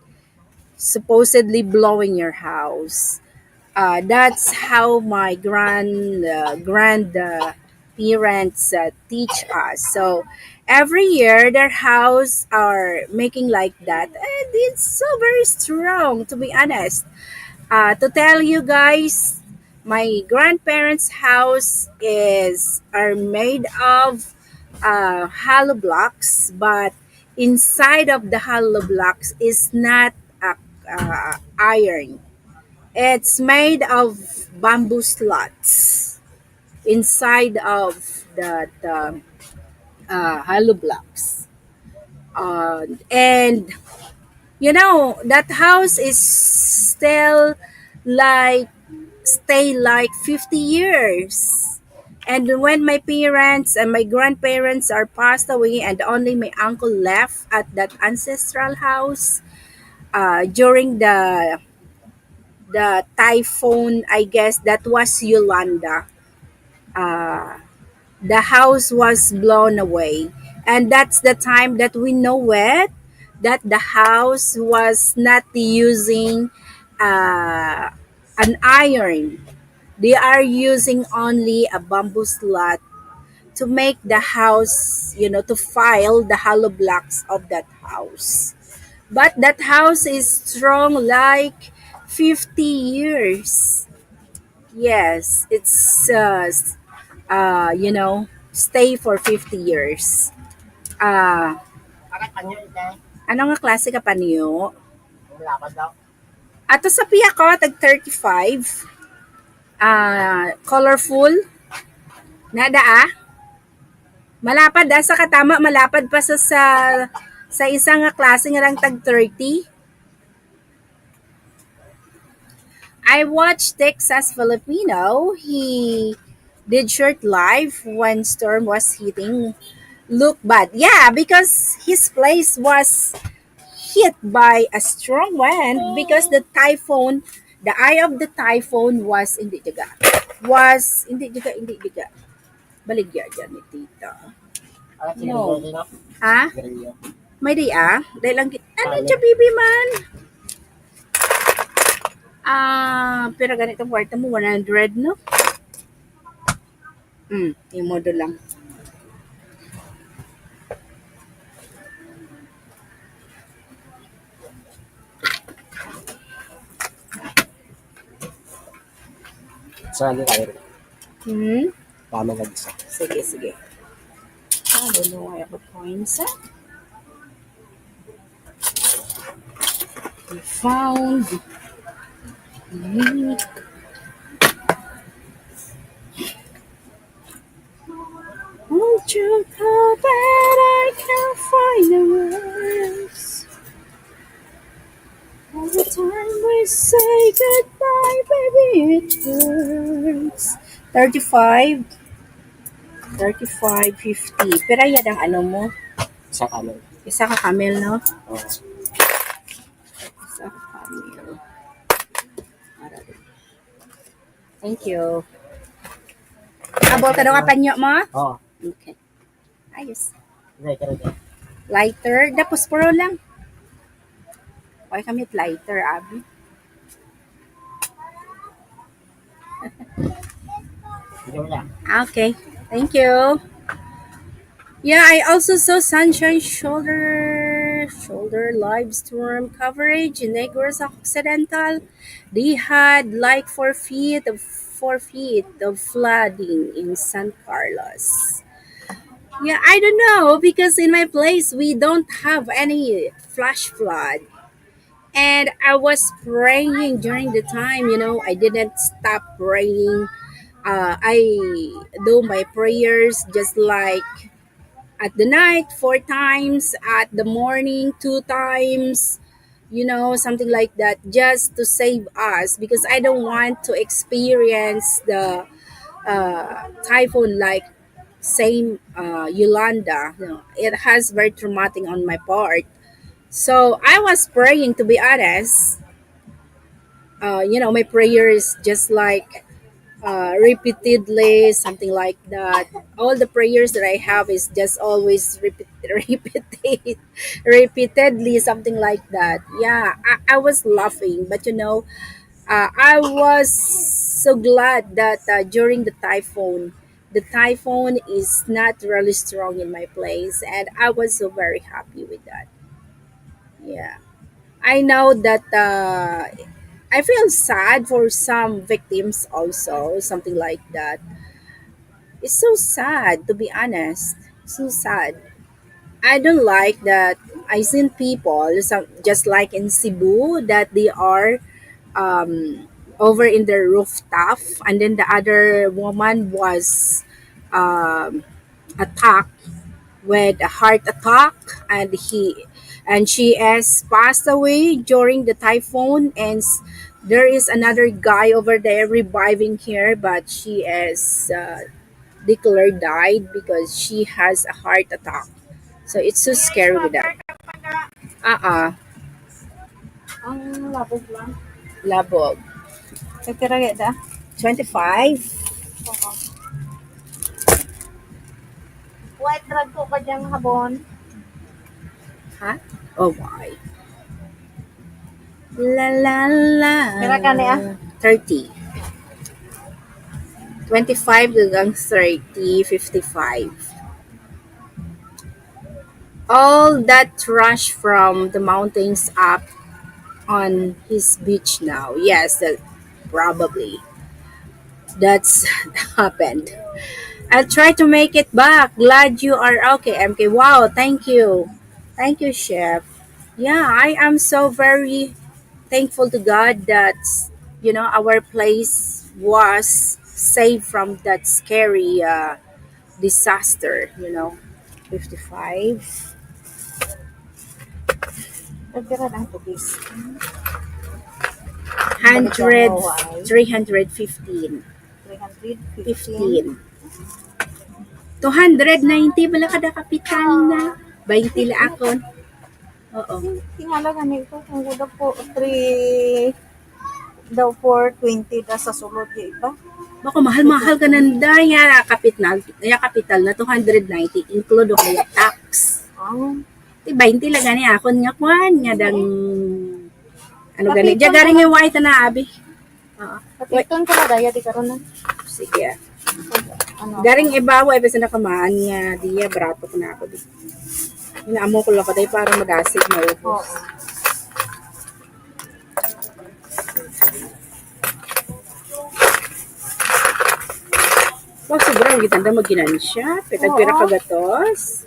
supposedly blowing your house. That's how my grand parents teach us. So every year their house are making like that, and it's so very strong. To be honest, to tell you guys, my grandparents' house is are made of hollow blocks, but inside of the hollow blocks is not iron. It's made of bamboo slots inside of the hollow blocks. And that house is still like stay like 50 years. And when my parents and my grandparents are passed away and only my uncle left at that ancestral house during the typhoon, I guess that was Yolanda. Uh, the house was blown away. And that's the time that we know it, that the house was not using uh, an iron. They are using only a bamboo slot to make the house, to file the hollow blocks of that house. But that house is strong like 50 years. Yes, it's stay for 50 years. Ano nga klase ka pa niyo? Ato sa piya ko, tag 35. Colorful. Nada ah. Malapad sa katama, malapad pa sa isang nga klase nga lang tag 30. I watched Texas Filipino. He did short live when storm was hitting. Look bad. Yeah, because his place was hit by a strong wind because the eye of the typhoon was hindi diga. Baligya dyan ni tita. No. Ha? May di ah? Dahil lang, ano dyan, baby man? Pero ganitong kwarta mo, 100, no? Yung modo lang. Saan din tayo rin? Tama lang isa. Sige, sige. I don't know why I have points. We found unique. Won't you come back? say goodbye, baby, it hurts. 35, 50. Pero yan ang ano mo. Sa kami. Isa ka camel, no? Oh. Isa ka camel. Thank you. Abol ka daw ka panyo mo? Oh. Okay. Ayos. Right, right. Lighter. Tapos puro lang. Okay kami lighter, Abi. Video niya. Okay. Thank you. Yeah, I also saw Sunshine Shoulder live storm coverage in Negros Occidental. They had like 4 feet of flooding in San Carlos. Yeah, I don't know because in my place we don't have any flash flood. And I was praying during the time, I didn't stop praying. I do my prayers just like at the night 4 times, at the morning 2 times, something like that, just to save us because I don't want to experience the typhoon like same Yolanda. It has very traumatic on my part. So I was praying, to be honest. My prayer is just like repeatedly, something like that. All the prayers that I have is just always repeatedly, something like that. Yeah, I was laughing, but I was so glad that during the typhoon is not really strong in my place, and I was so very happy with that. Yeah, I know that I feel sad for some victims also, something like that. It's so sad, to be honest. So sad. I don't like that. I seen people, just like in Cebu, that they are um, over in the rooftop, and then the other woman was um, attacked with a heart attack, and she has passed away during the typhoon, and there is another guy over there reviving her, but she is declared died because she has a heart attack. So it's so scary with that. Uh-uh. Ang labog lang. Labog. Kaya da. 25. Oo. White drag ko ka diyang habon. Ha? Oh my. La la la. Pira ka niya? 30. 25 hanggang 30, 55. All that rush from the mountains up on his beach now. Yes, that probably that's happened. I'll try to make it back. Glad you are okay, MK. Wow, thank you. Thank you, Chef. Yeah, I am so very thankful to God that our place was saved from that scary disaster. 55, Pira lang tubis. 100, 315, 315. 15, 290 pala kada kapital na. 20 la ako. Oo. Tingala ganito. Kung guda po 3 daw 420 da sa sulod yung iba. Baka mahal-mahal ka nanda nga kapital na 290 include yung tax. Ang 20 lang gani akon nga kwan nga dang ano gani. Kapital Diya garing yung white na abi. Oo. patiton ko na daya di karon na. Sige. Ano? Garing ibawa ay sa nakamaan nga diya barato ko na ako di. Inaamo ko lang kaday para madasig Oo. maubos. Oh, sobrang gitanda maginansya. Petag pira Oo. kagatos.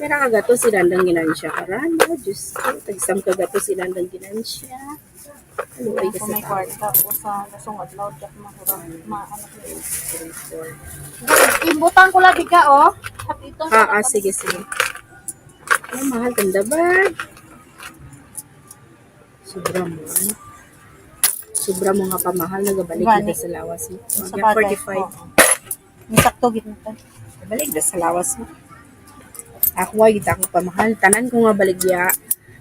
Pira kagatos sinandang ginansya karan. Oh, Diyos ko. Tagsam kagatos sinandang ginansya. Ano ay Kung may kasi kwarta o sa nasungod loud kat mahurang maano ko. 3, 4. Imbutan ko lang biga oh. Patiton ko lang. Sige, sige. Ay, mahal ganda ba? Sobra mo. Sobra mo nga pamahal, nagabalik na Gani. sa lawas mo. Sa Hanggang bagay. 45. Oo. Misakto gid mo ta. Balik na sa lawas mo. Ako ay kita ko pamahal. Tanan ko nga baligya.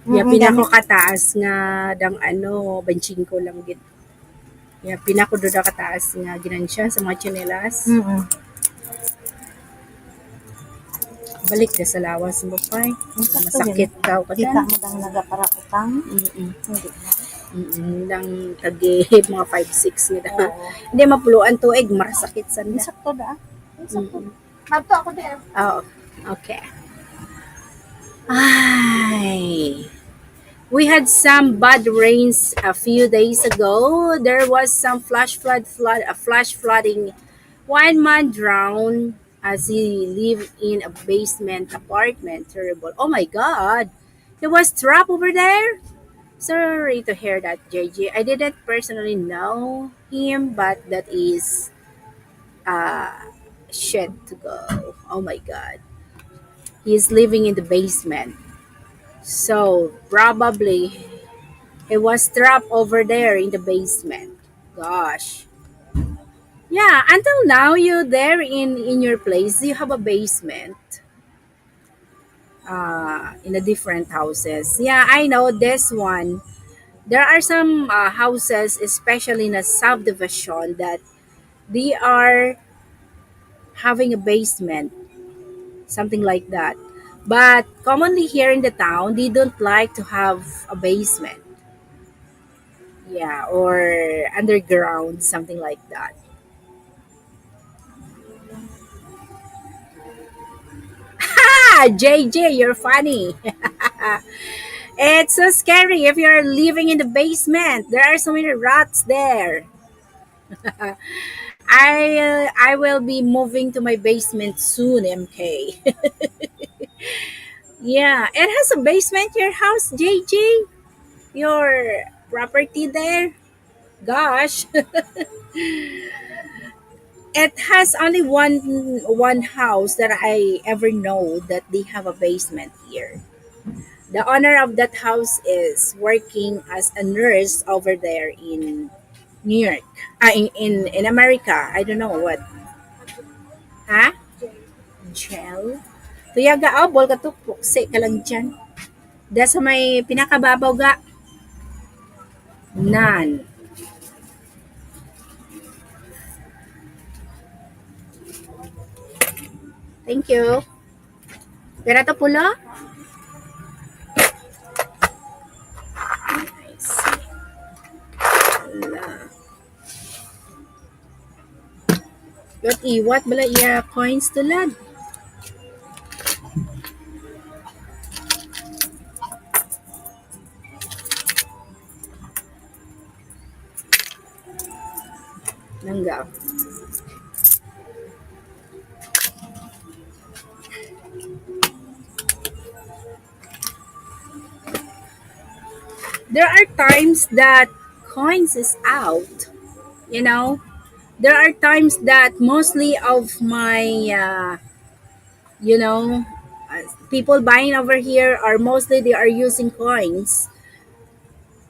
Ya pinako Gani. kataas nga dang ano, benching ko lang gid. Ya pinako do da kataas nga ginansya sa mga tsinelas. Mm. Balik na sa lawas mo pa. Misakto Masakit gid. daw ka Kita dyan. mo dang nagapara utang. Mm-mm. Hindi na. Lang tagi mga 5-6 nila. Oo. Hindi mapuluan tuig, marasakit sa nila. Misakto da. Misakto. Mm-mm. Madto ako din. Oh, okay. Ay. We had some bad rains a few days ago. There was some flash flooding. One man drowned as he lived in a basement apartment. Terrible. Oh my God. He was trapped over there? Sorry to hear that, JJ. I didn't personally know him, but that is shit to go. Oh my God. He's living in the basement. So, probably it was trapped over there in the basement. Gosh. Yeah, until now you there in your place, you have a basement in the different houses. Yeah, I know this one. There are some houses, especially in a subdivision, that they are having a basement, something like that. But commonly here in the town, they don't like to have a basement. Yeah, or underground, something like that. Ah, JJ, you're funny. It's so scary if you're living in the basement. There are so many rats there. I will be moving to my basement soon, MK. Yeah, it has a basement your house, JJ. Your property there. Gosh, it has only one house that I ever know that they have a basement here. The owner of that house is working as a nurse over there in New York. In America. I don't know what. Ha? Gel? Tuyaga, oh, bol ka to. Puksi ka lang dyan. Da sa may pinakababaw ga. Nan. Thank you. Pera to pulo? Nice. Wala. But iwat bala iya coins tulad. Nangga. There are times that coins is out, you know. There are times that mostly of my you know people buying over here are mostly they are using coins,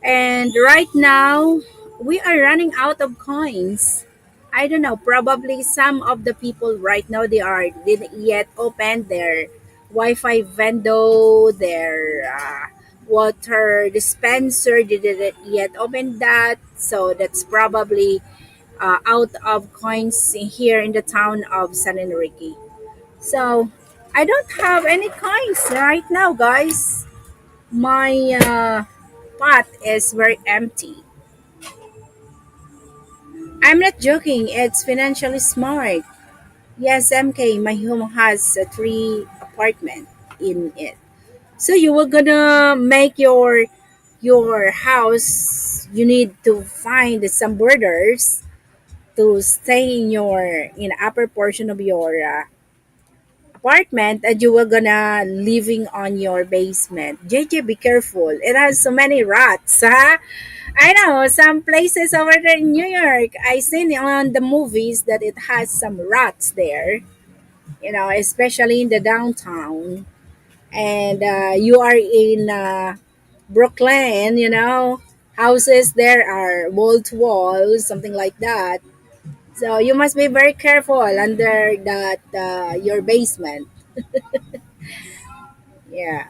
and right now we are running out of coins. I don't know, probably some of the people right now they are didn't yet open their wi-fi window, their water dispenser didn't yet open that, so that's probably out of coins here in the town of San Enrique. So I don't have any coins right now, guys. My pot is very empty. I'm not joking. It's financially smart. Yes, MK, my home has a three apartment in it. So you were gonna make your house. You need to find some borders to stay in the upper portion of your apartment, and you were gonna living on your basement. JJ, be careful. It has so many rats, huh? I know some places over there in New York. I seen on the movies that it has some rats there. You know, especially in the downtown. And you are in Brooklyn. You know, houses there are wall to wall, something like that. So you must be very careful under that your basement. Yeah.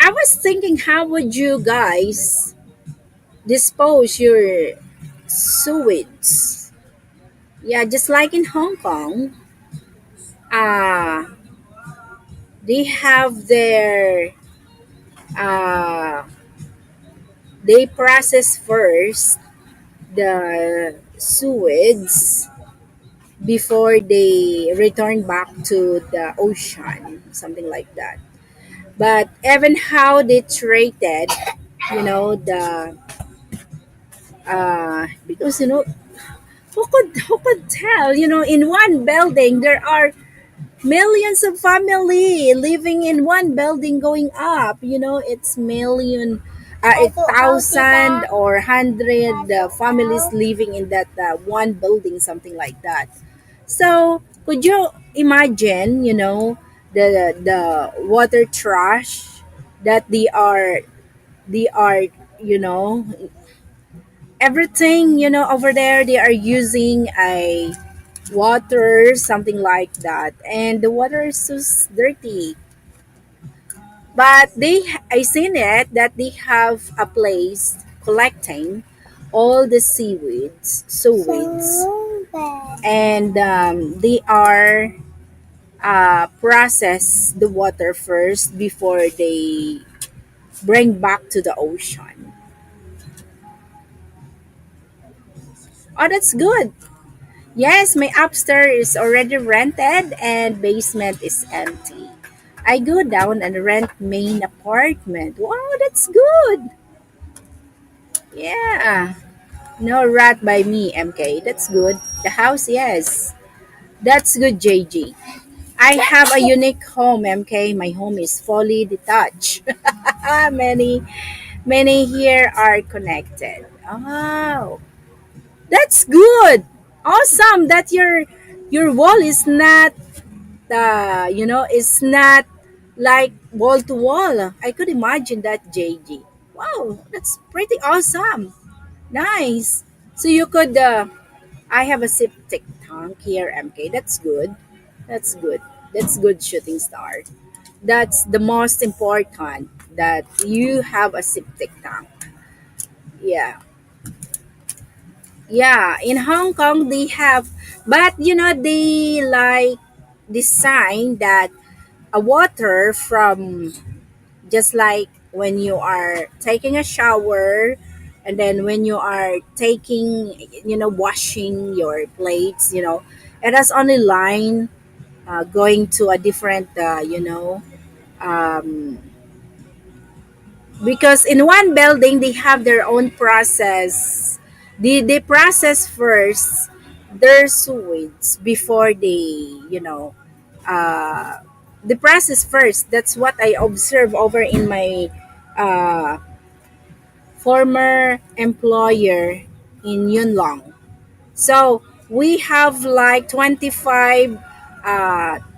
I was thinking, how would you guys dispose your sewage? Yeah, just like in Hong Kong, uh, they have their uh, they process first the sewage before they return back to the ocean, something like that. But even how they treated, the because who could tell, in one building there are millions of family living in one building going up, it's million, a thousand or hundred families living in that one building, something like that. So could you imagine, the water trash that they are, you know everything, over there they are using a water, something like that, and the water is so dirty. But I seen it that they have a place collecting all the seaweeds, and they are process the water first before they bring back to the ocean. Oh, that's good. Yes, my upstairs is already rented and basement is empty. I go down and rent main apartment. Wow, that's good. Yeah. No rat by me, MK. That's good. The house, yes. That's good, JG. I have a unique home, MK. My home is fully detached. many, many here are connected. Oh, that's good. Awesome that your wall is not it's not like wall to wall. I could imagine that, JG. Wow, that's pretty awesome. Nice. So you could I have a septic tank here, MK. That's good. That's good. That's good, shooting star. That's the most important, that you have a septic tank. Yeah. Yeah, in Hong Kong they have, but they like design that a water from, just like when you are taking a shower, and then when you are taking, washing your plates, it has only line going to a different, um, because in one building they have their own process. They process first their sewage before they, uh, the process first. That's what I observe over in my uh, former employer in Yunlong. So we have like 25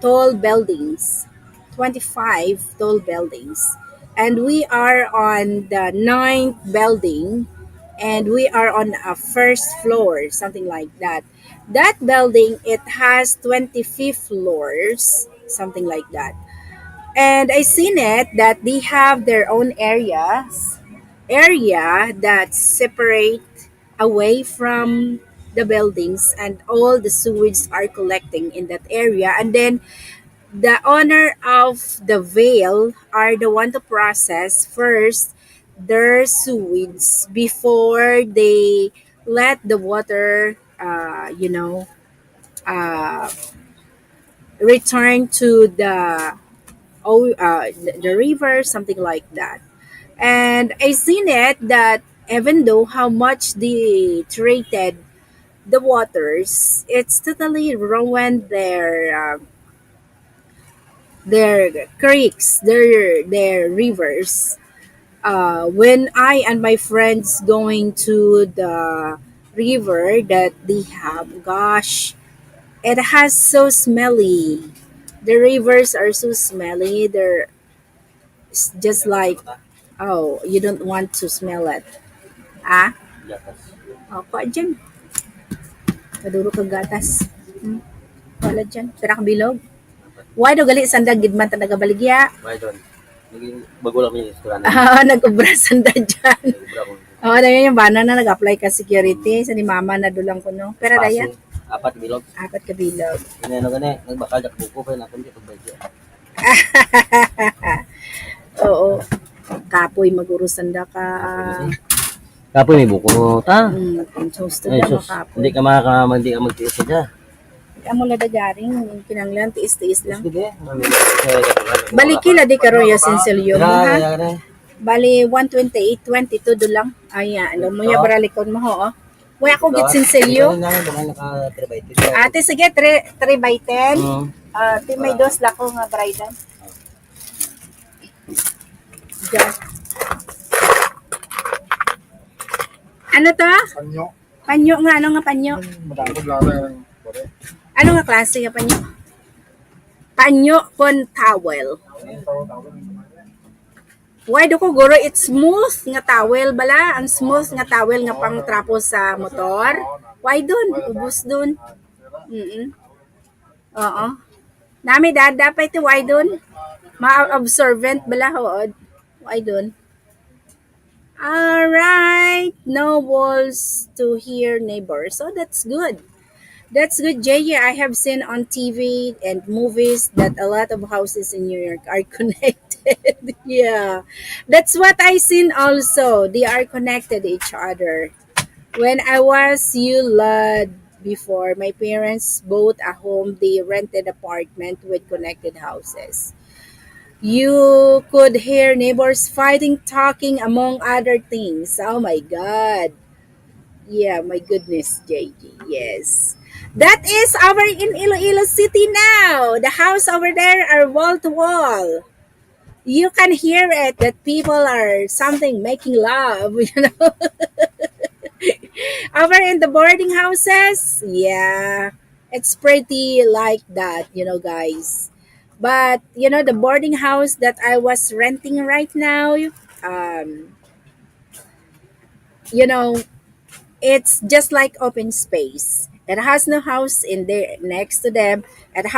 tall buildings, 25 tall buildings. And we are on the ninth building, and we are on a first floor, something like that. That building, it has 25 floors, something like that. And I seen it that they have their own area that separate away from the buildings, and all the sewage are collecting in that area, and then the owner of the vale are the one to process first their sewage before they let the water uh, return to the river, something like that. And I seen it that even though how much they treated the waters, it's totally ruined their creeks, their rivers. When I and my friends going to the river that they have, gosh, it has so smelly. The rivers are so smelly. They're just like, oh, you don't want to smell it. Ah? Gatas. O, kuha dyan. Kaduro kag gatas. Hmm. Wala dyan. Pira ka bilog. Why do gali sanda gidman ta nagabaligya? Why doon? Naging bago lang yung restaurant. Ah, nag-ubra sanda dyan. Nagubra ko. Oo, na yun yung bana na nag-apply ka security. Sa ni mama na dulang ko no. Pero daya, Apat bilog. apat ka bilog. Ano gani? Nagbakal jak buko pa na kundi pag budget. Oo. Kapoy maguro sanda ka. Kapoy may buko ta. Toast Ay na sus. makapoy. Hindi ka magtiis ka. Amo la dagaring kinanglan tiis-tiis lang. Sige. Baliki la di karo ya senselyo mo ha. Kaya Bali 128, 22 do lang. Ay, ano mo ya baralikon mo ho. Oh. Wala ako git senselyo. Ate sige 3 by 10. Ti may dos la ko nga braidan. Diyan. Ano to? Panyo. Panyo nga, ano nga panyo? Madamog lang ng kore. Ano nga klase nga panyo? Panyo con towel. Why do ko guro it's smooth nga towel bala? Ang smooth nga towel nga pang trapo sa motor. Why dun? Ubus dun. Oo. Nami dada pa ito why dun? Ma-observant bala hood. Why dun? Alright. No walls to hear neighbors. So that's good. That's good, JJ. I have seen on TV and movies that a lot of houses in New York are connected. Yeah. That's what I seen also. They are connected to each other. When I was ULAD before, my parents bought a home. They rented apartment with connected houses. You could hear neighbors fighting, talking, among other things. Oh my God. Yeah, my goodness, JG. Yes. That is our in Iloilo City now. The house over there are wall to wall. You can hear it that people are something making love, you know. Over in the boarding houses, yeah, it's pretty like that, you know, guys. But you know, the boarding house that I was renting right now, um, you know, it's just like open space. It has no house in there next to them. It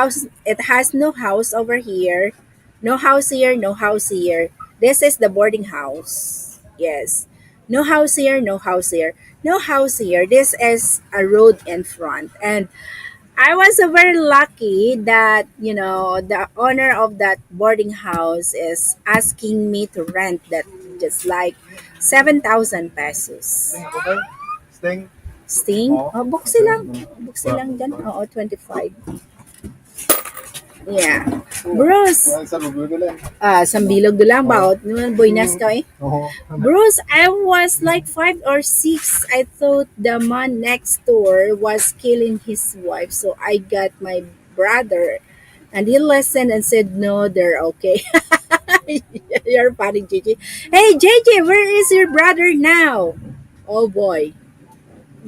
has no house over here. No house here, no house here. This is the boarding house. Yes. No house here, no house here. No house here. This is a road in front. And I was very lucky that, you know, the owner of that boarding house is asking me to rent that just like 7,000 pesos. Sting ako tayo. Sting. Sting? Oo. Oh, buksi lang. Buksi lang dyan. Oo, 25. Yeah. Bruce, Yan sa lugo nila. sambilog do lang ba? Buenas ka eh. Oo. Bruce, I was like 5 or 6. I thought the man next door was killing his wife. So I got my brother and he listened and said, no, they're okay. You're funny, JJ. Hey, JJ, where is your brother now? Oh boy.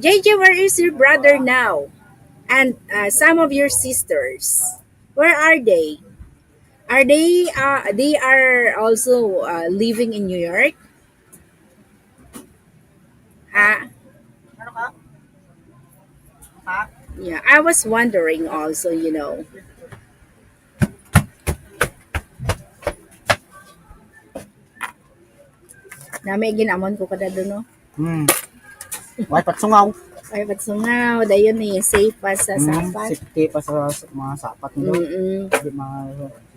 JJ, where is your brother now? And some of your sisters. Where are they? Are they are also living in New York? Ah, Ano ka? Ha? yeah, I was wondering also, you know. Nami ginamon ko kada doon, no? Why patsungaw? Ay, ba't sungaw? Dayon eh, safe pa sa sapat. Safety pa sa mga sapat nito. Mm-mm. Hindi mga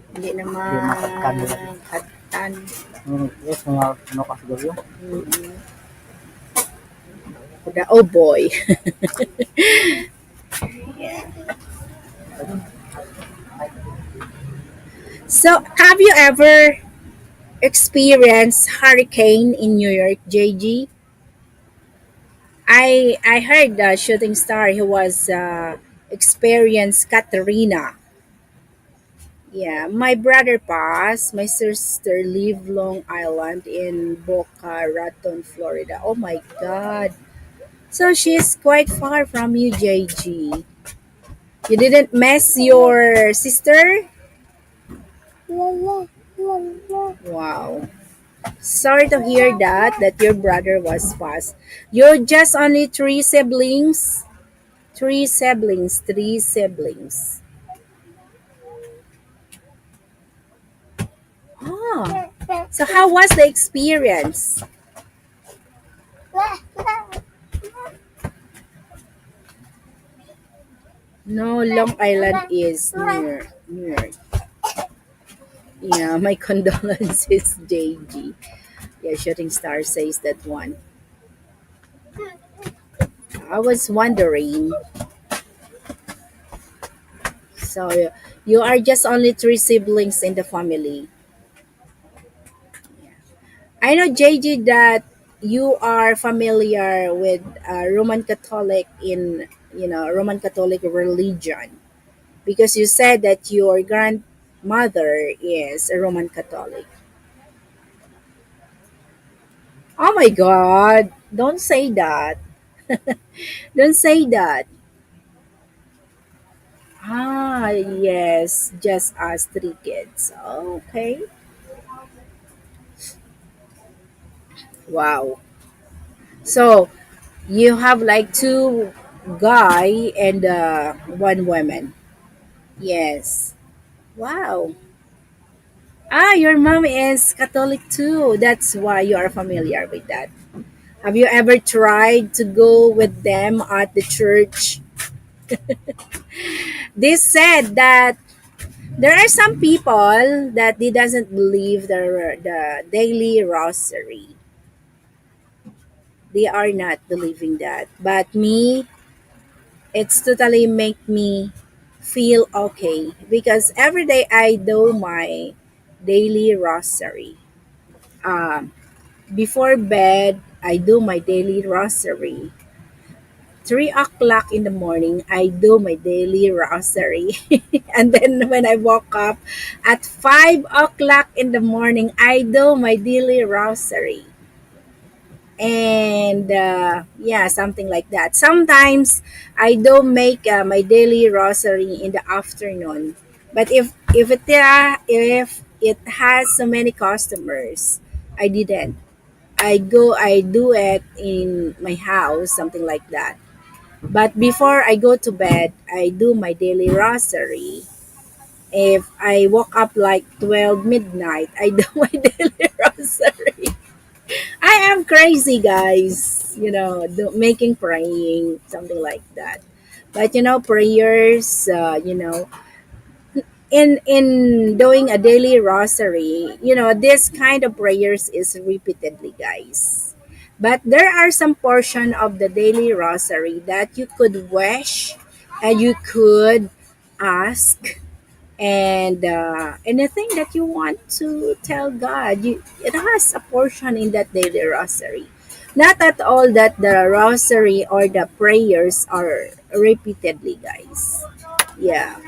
Hindi na makatkan nila. makatan. yes, mga ano ka siguro. Mm-mm. Oh boy. So, have you ever experienced hurricane in New York, JG? I heard the shooting star who was experienced Katrina. Yeah, my brother passed. My sister live Long Island in Boca Raton, Florida. Oh my God. So she's quite far from you, JG. You didn't miss your sister? Wow. Sorry to hear that your brother was passed. You're just only three siblings. Three siblings. Three siblings. Oh. So how was the experience? No, Long Island is near. Yeah, my condolences, JG. Yeah, Shooting Star says that one. I was wondering. So you are just only three siblings in the family. I know, JG, that you are familiar with Roman Catholic in Roman Catholic religion because you said that your grandmother is a Roman Catholic. Oh my God! Don't say that. Don't say that. Ah, yes, just us three kids. Okay. Wow. So you have like two guy and one woman. Yes. Wow. Ah, your mom is Catholic too. That's why you are familiar with that. Have you ever tried to go with them at the church? They said that there are some people that they doesn't believe the daily rosary. They are not believing that. But me, it's totally make me feel okay because every day I do my daily rosary. Um, Before bed, I do my daily rosary. 3 o'clock in the morning, I do my daily rosary. And then when I woke up at 5 o'clock in the morning, I do my daily rosary. And yeah, something like that. Sometimes I do make my daily rosary in the afternoon. But if it has so many customers, I didn't. I do it in my house, something like that. But before I go to bed, I do my daily rosary. If I woke up like 12 midnight, I do my daily rosary. I am crazy, guys. Making praying, something like that. But prayers, in doing a daily rosary, this kind of prayers is repeatedly, guys. But there are some portion of the daily rosary that you could wish and you could ask, and anything that you want to tell God, it has a portion in that daily rosary. Not at all that the rosary or the prayers are repeatedly, guys. Yeah.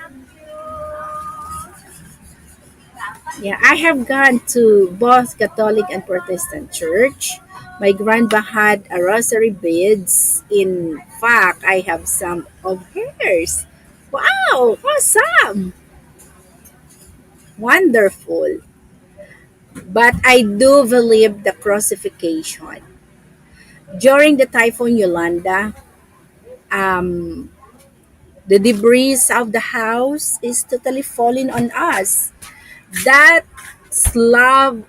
Yeah, I have gone to both Catholic and Protestant church. My grandma had a rosary beads. In fact, I have some of hers. Wow, awesome. Wonderful. But I do believe the crucifixion. During the Typhoon Yolanda, um, the debris of the house is totally falling on us. That slab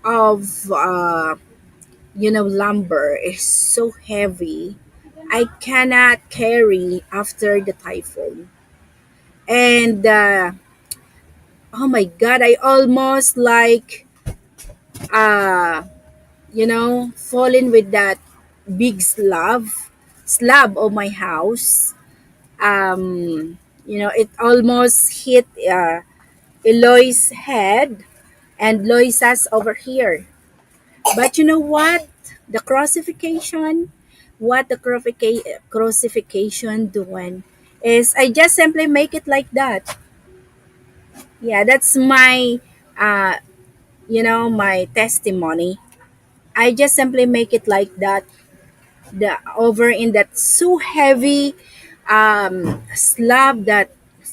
of lumber is so heavy. I cannot carry after the typhoon. And oh my God, I almost like uh falling with that big slab of my house. It almost hit Eloy's head and Loisa's over here. But you know what? The crucifixion, what the crucifixion doing is I just simply make it like that. Yeah, that's my, uh, my testimony. I just simply make it like that. The over in that so heavy slab that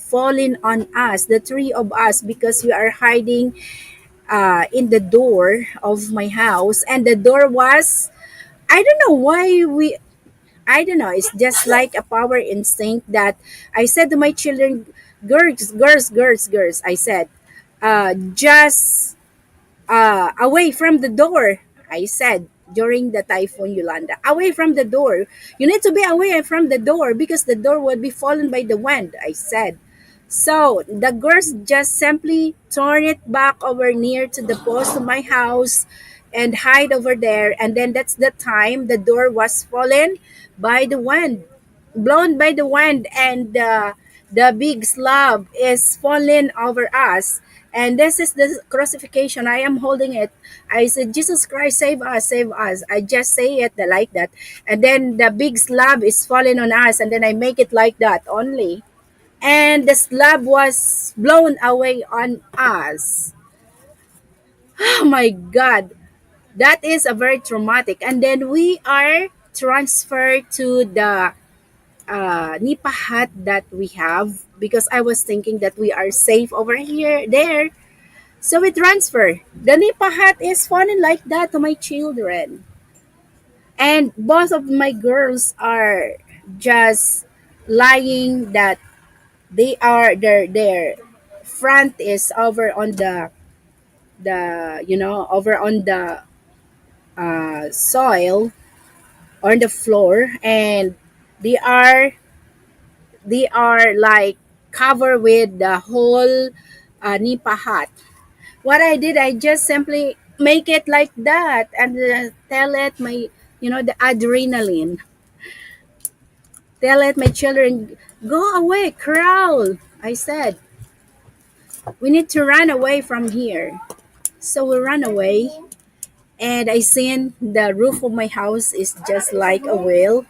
falling on us, the three of us, because we are hiding in the door of my house, and the door was, I don't know why we, I don't know, it's just like a power instinct that I said to my children, girls, girls, girls, girls, I said, just away from the door. I said during the typhoon Yolanda, away from the door. You need to be away from the door because the door would be fallen by the wind. I said. So the girls just simply turn it back over near to the post of my house and hide over there. And then that's the time the door was fallen by the wind, blown by the wind, and the big slab is falling over us. And this is the crucifixion. I am holding it. I said, Jesus Christ, save us, save us. I just say it like that. And then the big slab is falling on us. And then I make it like that only. And the slab was blown away on us. Oh my God. That is a very traumatic. And then we are transferred to the Nipa hut that we have because I was thinking that we are safe over here, there. So we transfer. The Nipa hut is falling like that to my children. And both of my girls are just lying that they are their front is over on the over on the soil on the floor, and they are they are like covered with the whole nipa hut. What I did, I just simply make it like that and tell it my, the adrenaline. Tell it my children, go away, crawl. I said, we need to run away from here. So we ran away, and I seen the roof of my house is just like a whale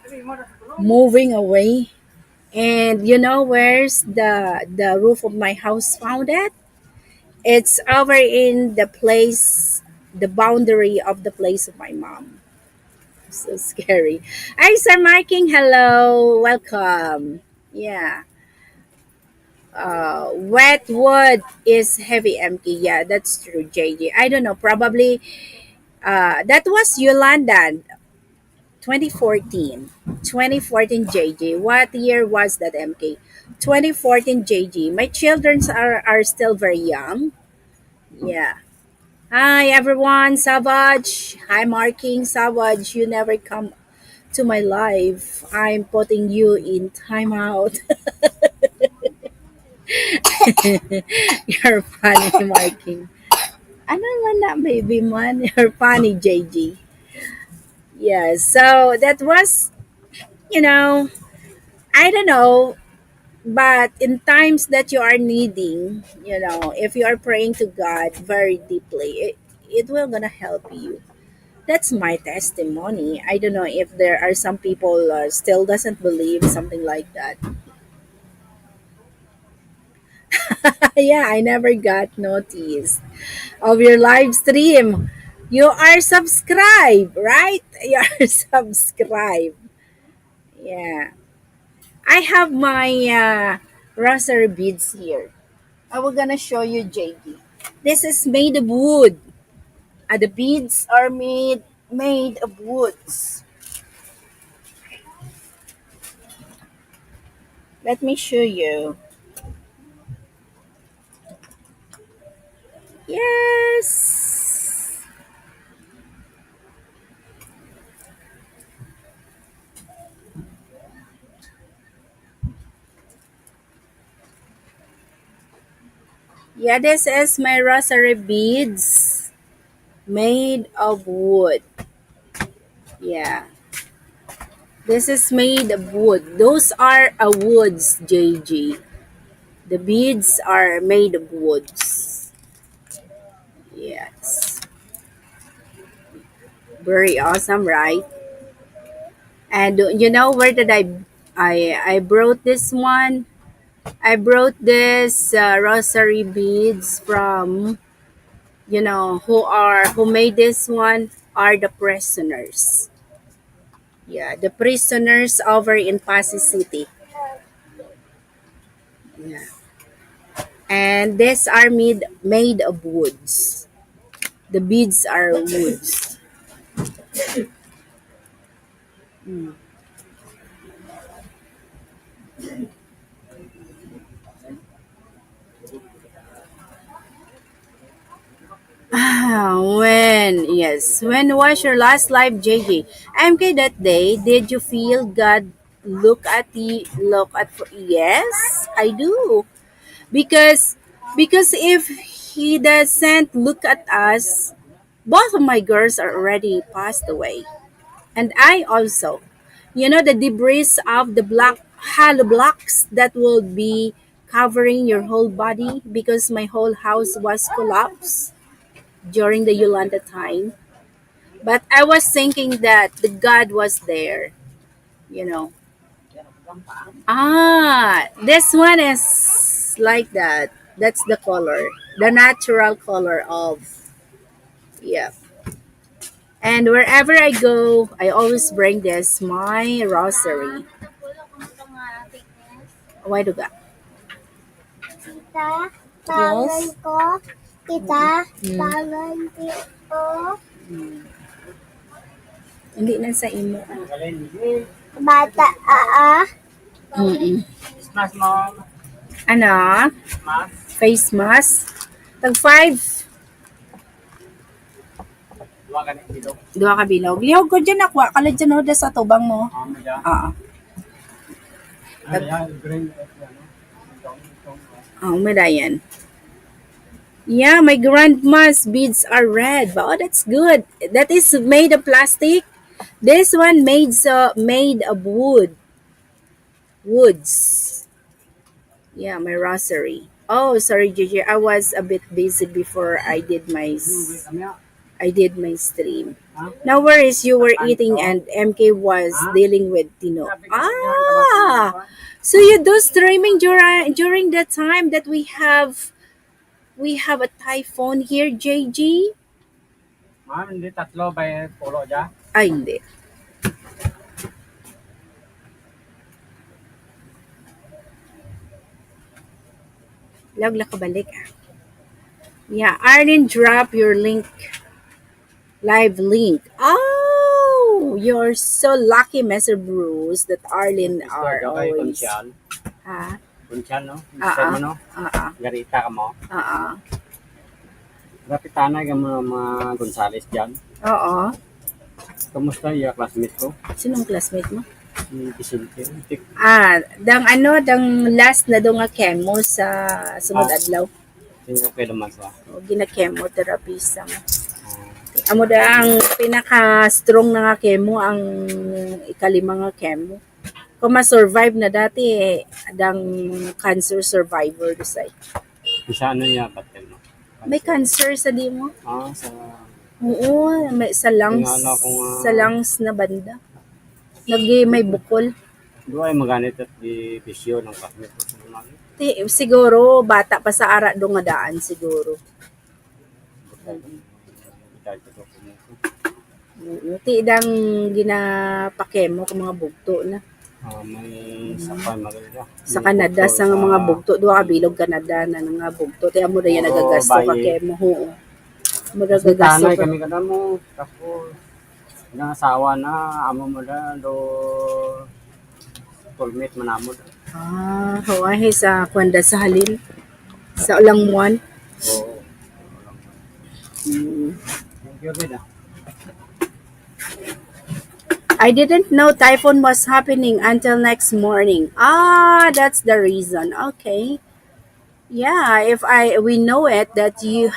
moving away. And you know where's the roof of my house found it? It's over in the place, the boundary of the place of my mom. So scary. Hi, Sir Marking. Hello. Welcome. Yeah. Wet wood is heavy empty. Yeah, that's true, JJ. I don't know. Probably that was Yolanda, 2014. 2014 JJ. What year was that, MK? 2014 JG. My children are still very young. Yeah. Hi everyone, Savage. Hi Marking, Savage. You never come to my live. I'm putting you in timeout. You're funny, Marking. Ano man na, baby man? You're funny, JG. Yeah, so that was, you know, I don't know, but in times that you are needing, if you are praying to God very deeply, it will gonna help you. That's my testimony. I don't know if there are some people still doesn't believe something like that. Yeah, I never got notice of your live stream. You are subscribed, right? You are subscribed. Yeah. I have my rosary beads here. I will gonna show you, JD. This is made of wood. The beads are made of woods. Let me show you. Yes. Yeah, this is my rosary beads made of wood. Yeah. This is made of wood. Those are woods, JG. The beads are made of woods. Yes. Very awesome, right? And you know where did I brought this one? I brought this rosary beads from, who made this one are the prisoners. Yeah, the prisoners over in Pasig City. Yeah. And these are made of woods. The beads are woods. Mm. When was your last live, JJ? MK, that day, did you feel God look at, yes, I do. Because, if he doesn't look at us, both of my girls are already passed away. And I also, the debris of the black hollow blocks that will be covering your whole body because my whole house was collapsed during the Yolanda time. But I was thinking that the God was there, you know. This one is like that. That's the color, the natural color of, yeah. And wherever I go, I always bring this, my rosary. Why do that? Tita, pangan Yes. ko. Tita, Mm. pangan ko. Hindi na sa imo. Bata, Mm-mm. Mas mo, Ano? mas. Face mask. Tag 5. Luwa ka ng dito. Duha ka bilog. Lihog ko dyan ako. Kala dyan ho sa tubang mo. Medya. Oo. Ano yan? Green. Madayan. Yeah, my grandma's beads are red. Oh, that's good. That is made of plastic. This one made of woods. Yeah, my rosary. Oh, sorry, Gigi. I was a bit busy before I did my stream. Now, where is you were eating and MK was dealing with Tino? So you do streaming during the time that we have a typhoon here, JG? Ma'am, hindi tatlo ba pulo dyan? Ay, hindi. Lagla ka balik ah. Yeah, Arlene, drop your live link. Oh, you're so lucky, Mr. Bruce, that Arlene are always. Ha? Kunsyan, no? Ah, Kunsyan mo, no? Ah, Garita ka mo. ah. Rapitanay ka mga Gonzales dyan. Oo. Kamusta yung classmate ko? Sinong classmate mo? Si Vicente. Dang last na do nga chemo sa sunod adlaw. Tingnan ko naman sa. O, gina-chemotherapy sa amo da ang pinaka-strong na nga chemo, ang ikalima nga chemo. Kung ma-survive na dati, dang cancer survivor do say. Isa ano niya, batel mo? May cancer sa di mo? Sa... Oo, may sa lungs, Tingala ko nga. sa lungs na banda. May bukol. Doon ay maganit at di bisyo ng classmate ko. Siguro, bata pa sa ara do nga daan siguro. Ti dang ginapakemo ko mga bugto na. May sakay maganda. Sa Canada, sa mga bugto. Doon kabilog Canada na nga bugto. Kaya mo na yan nagagasto ka kemo. Oo. Mo nagagasto Tanay ka. kami kada mo. Tapos, nangasawa na, amo mo na, soulmate manamo. Hawahi sa kwanda sa halin. Sa ulangmuan. Oo. Thank you, Rida. I didn't know typhoon was happening until next morning. That's the reason. Okay. Yeah, if we know it that you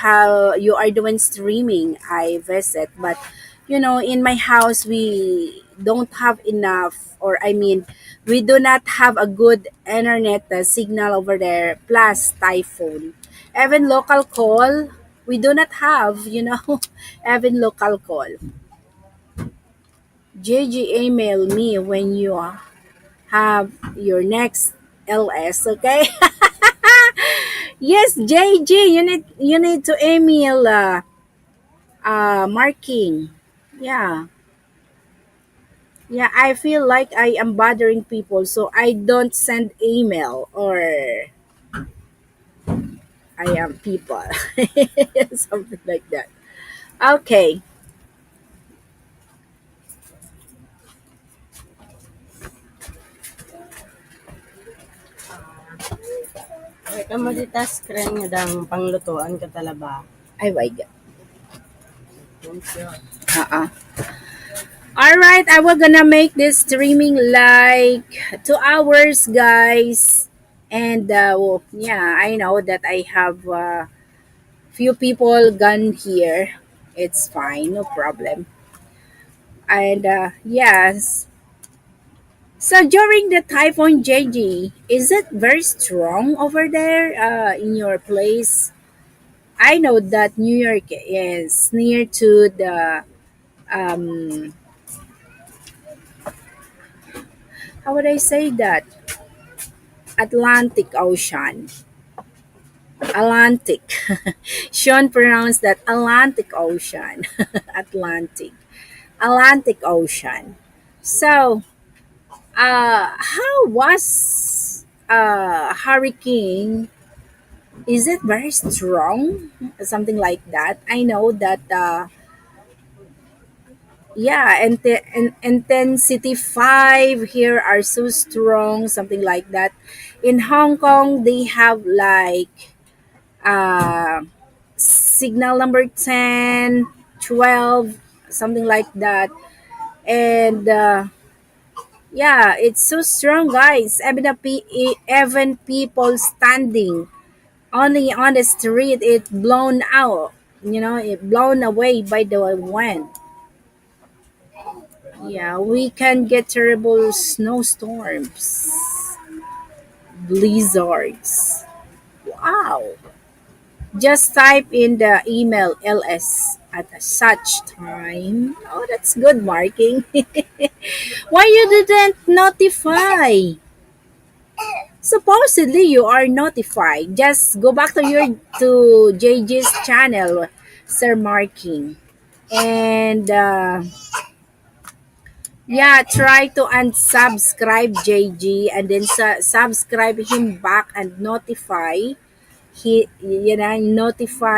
are doing streaming, I visit. But in my house we don't have enough, or I mean, we do not have a good internet signal over there. Plus typhoon, even local call we do not have. Even local call. JG, email me when you have your next LS, okay? Yes, JG, you need to email marking. Yeah. Yeah, I feel like I am bothering people, so I don't send email, or I am people. Something like that. Okay. Ay, kamo dita screen nga dang panglutuan ka talaba. Ay, my God. Uh-uh. All right, I will gonna make this streaming like 2 hours, guys. And well, yeah, I know that I have few people gone here. It's fine, no problem. And yes, so during the typhoon JG, is it very strong over there in your place? I know that New York is near to the um, how would I say that? Atlantic Ocean. Atlantic. Sean pronounced that Atlantic Ocean. Atlantic. Atlantic Ocean. So, how was hurricane? Is it very strong? Something like that. I know that yeah, and intensity 5 here are so strong, something like that. In Hong Kong, they have like uh, signal number 10, 12, something like that. And yeah, it's so strong, guys. Even people standing only on the street, it blown out. It blown away by the wind. Yeah, we can get terrible snowstorms, blizzards. Wow. Just type in the email LS at such time. Oh, that's good marking. Why you didn't notify? Supposedly you are notified. Just go back to JJ's channel, Sir Marking. And yeah, try to unsubscribe JG and then subscribe him back and notify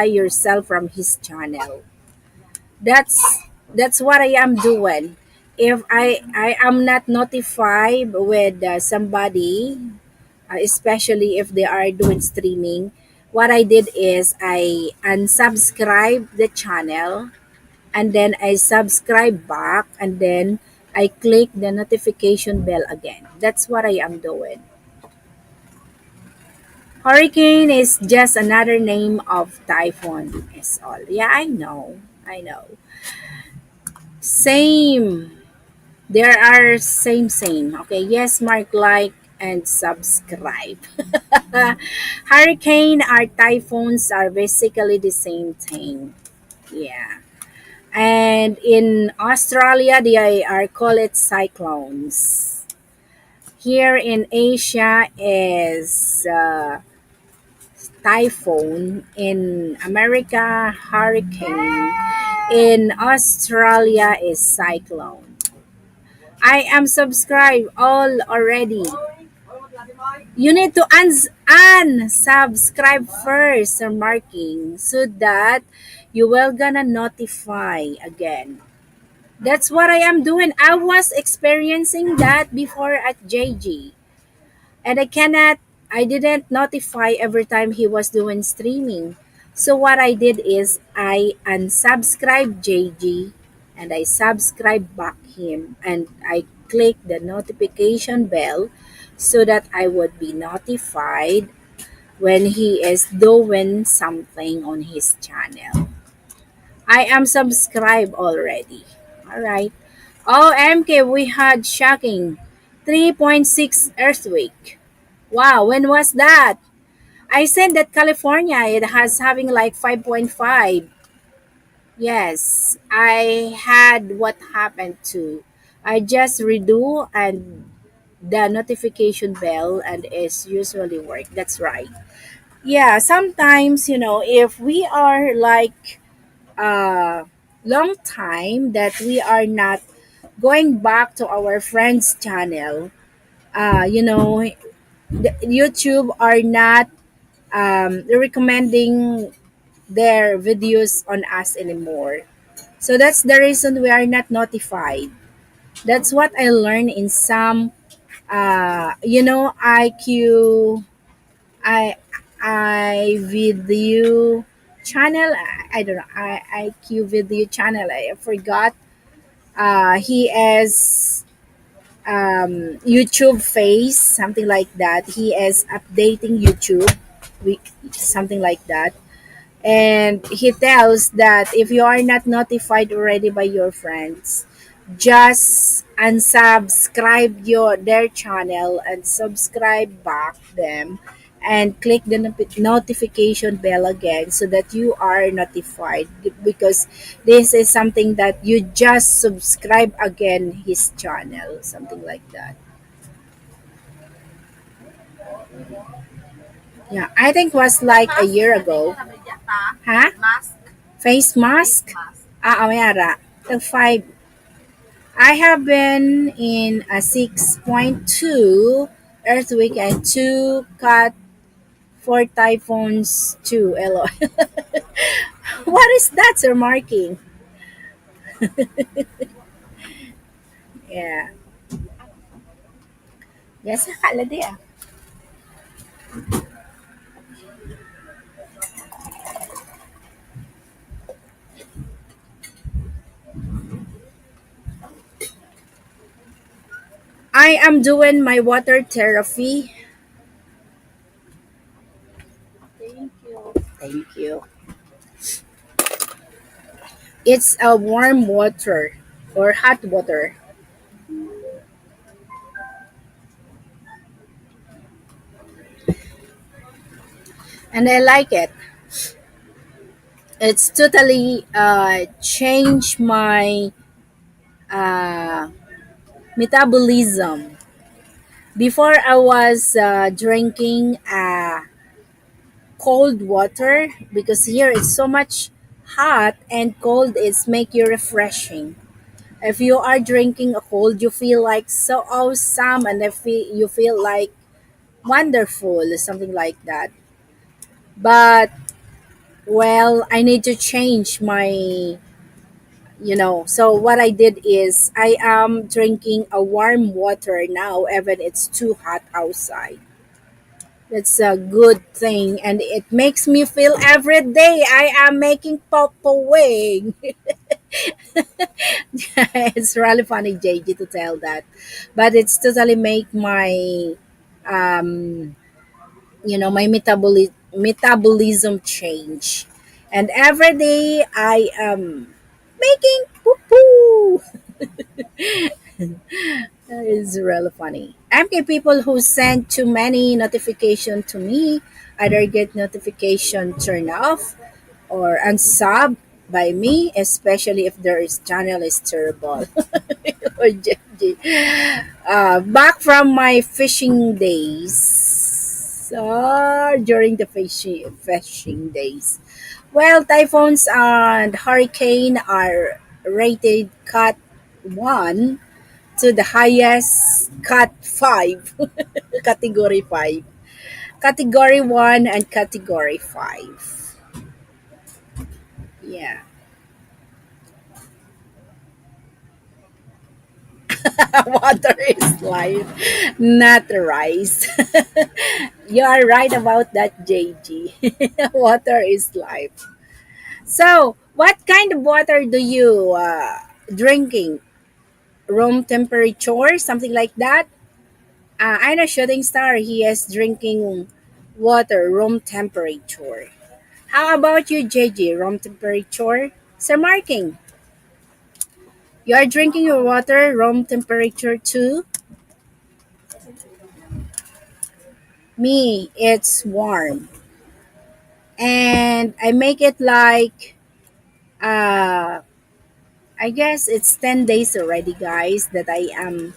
yourself from his channel. That's what I am doing. If I am not notified with somebody, especially if they are doing streaming, what I did is I unsubscribe the channel and then I subscribe back and then I click the notification bell again. That's what I am doing. Hurricane is just another name of typhoon is all. Yeah, I know. I know. Same. There are same. Okay, yes, mark like and subscribe. Hurricane or typhoons are basically the same thing. Yeah. And in Australia, they are call it cyclones. Here in Asia is typhoon. In America, hurricane. In Australia is cyclone. I am subscribed all already. You need to unsubscribe first, Sir Marking, so that you will gonna notify again. That's what I am doing. I was experiencing that before at JG. And I didn't notify every time he was doing streaming. So what I did is I unsubscribed JG and I subscribed back him and I clicked the notification bell so that I would be notified when he is doing something on his channel. I am subscribed already. All right. Oh, MK, we had shocking 3.6 earthquake. Wow, when was that? I said that California it has having like 5.5. Yes, I had what happened to. I just redo and the notification bell and it's usually work. That's right. Yeah, sometimes if we are like long time that we are not going back to our friend's channel, the YouTube are not recommending their videos on us anymore. So that's the reason we are not notified. That's what I learned in some, IQ, I, I video channel. I don't know, IQ video channel. I forgot. He is YouTube face, something like that. He is updating YouTube, week, something like that. And he tells that if you are not notified already by your friends, just unsubscribe their channel and subscribe back them and click the notification bell again so that you are notified, because this is something that you just subscribe again his channel, something like that. Yeah, I think was like a Mask year na din ago. yung nabigyan ta. Huh? Mask. Face Face mask. mask. Mayara. The 5. I have been in a 6.2 Earthquake and 2 cut 4 typhoons 2 LOL. What is that, sir? Marking? Yeah. Yes, akala di ah. I am doing my water therapy. Thank you. Thank you. It's a warm water or hot water, and I like it. It's totally changed my uh, metabolism. Before I was drinking cold water because here it's so much hot and cold is make you refreshing. If you are drinking a cold, you feel like so awesome and if you feel like wonderful, something like that. But well, I need to change my, so what I did is I am drinking a warm water now even it's too hot outside. That's a good thing, and it makes me feel every day I am making papa wing. It's really funny, JG, to tell that, but it's totally make my, um, my metabolism change, and every day I am making poo poo. It's really funny. MK people who send too many notification to me either get notification turned off or unsub by me, especially if their channel is terrible. Or JJ. Back from my fishing days. During the fishing days. Well, typhoons and hurricane are rated cat 1 to the highest cat 5, category 5, category 1 and category 5. Yeah. Water is life, not rice. You are right about that, JG. Water is life. So what kind of water do you drinking? Room temperature, something like that? I know Shooting Star, he is drinking water room temperature. How about you, JJ? Room temperature? Sir Marking, you are drinking your water room temperature too? Me, it's warm. And I make it like, uh, I guess it's 10 days already, guys, that I am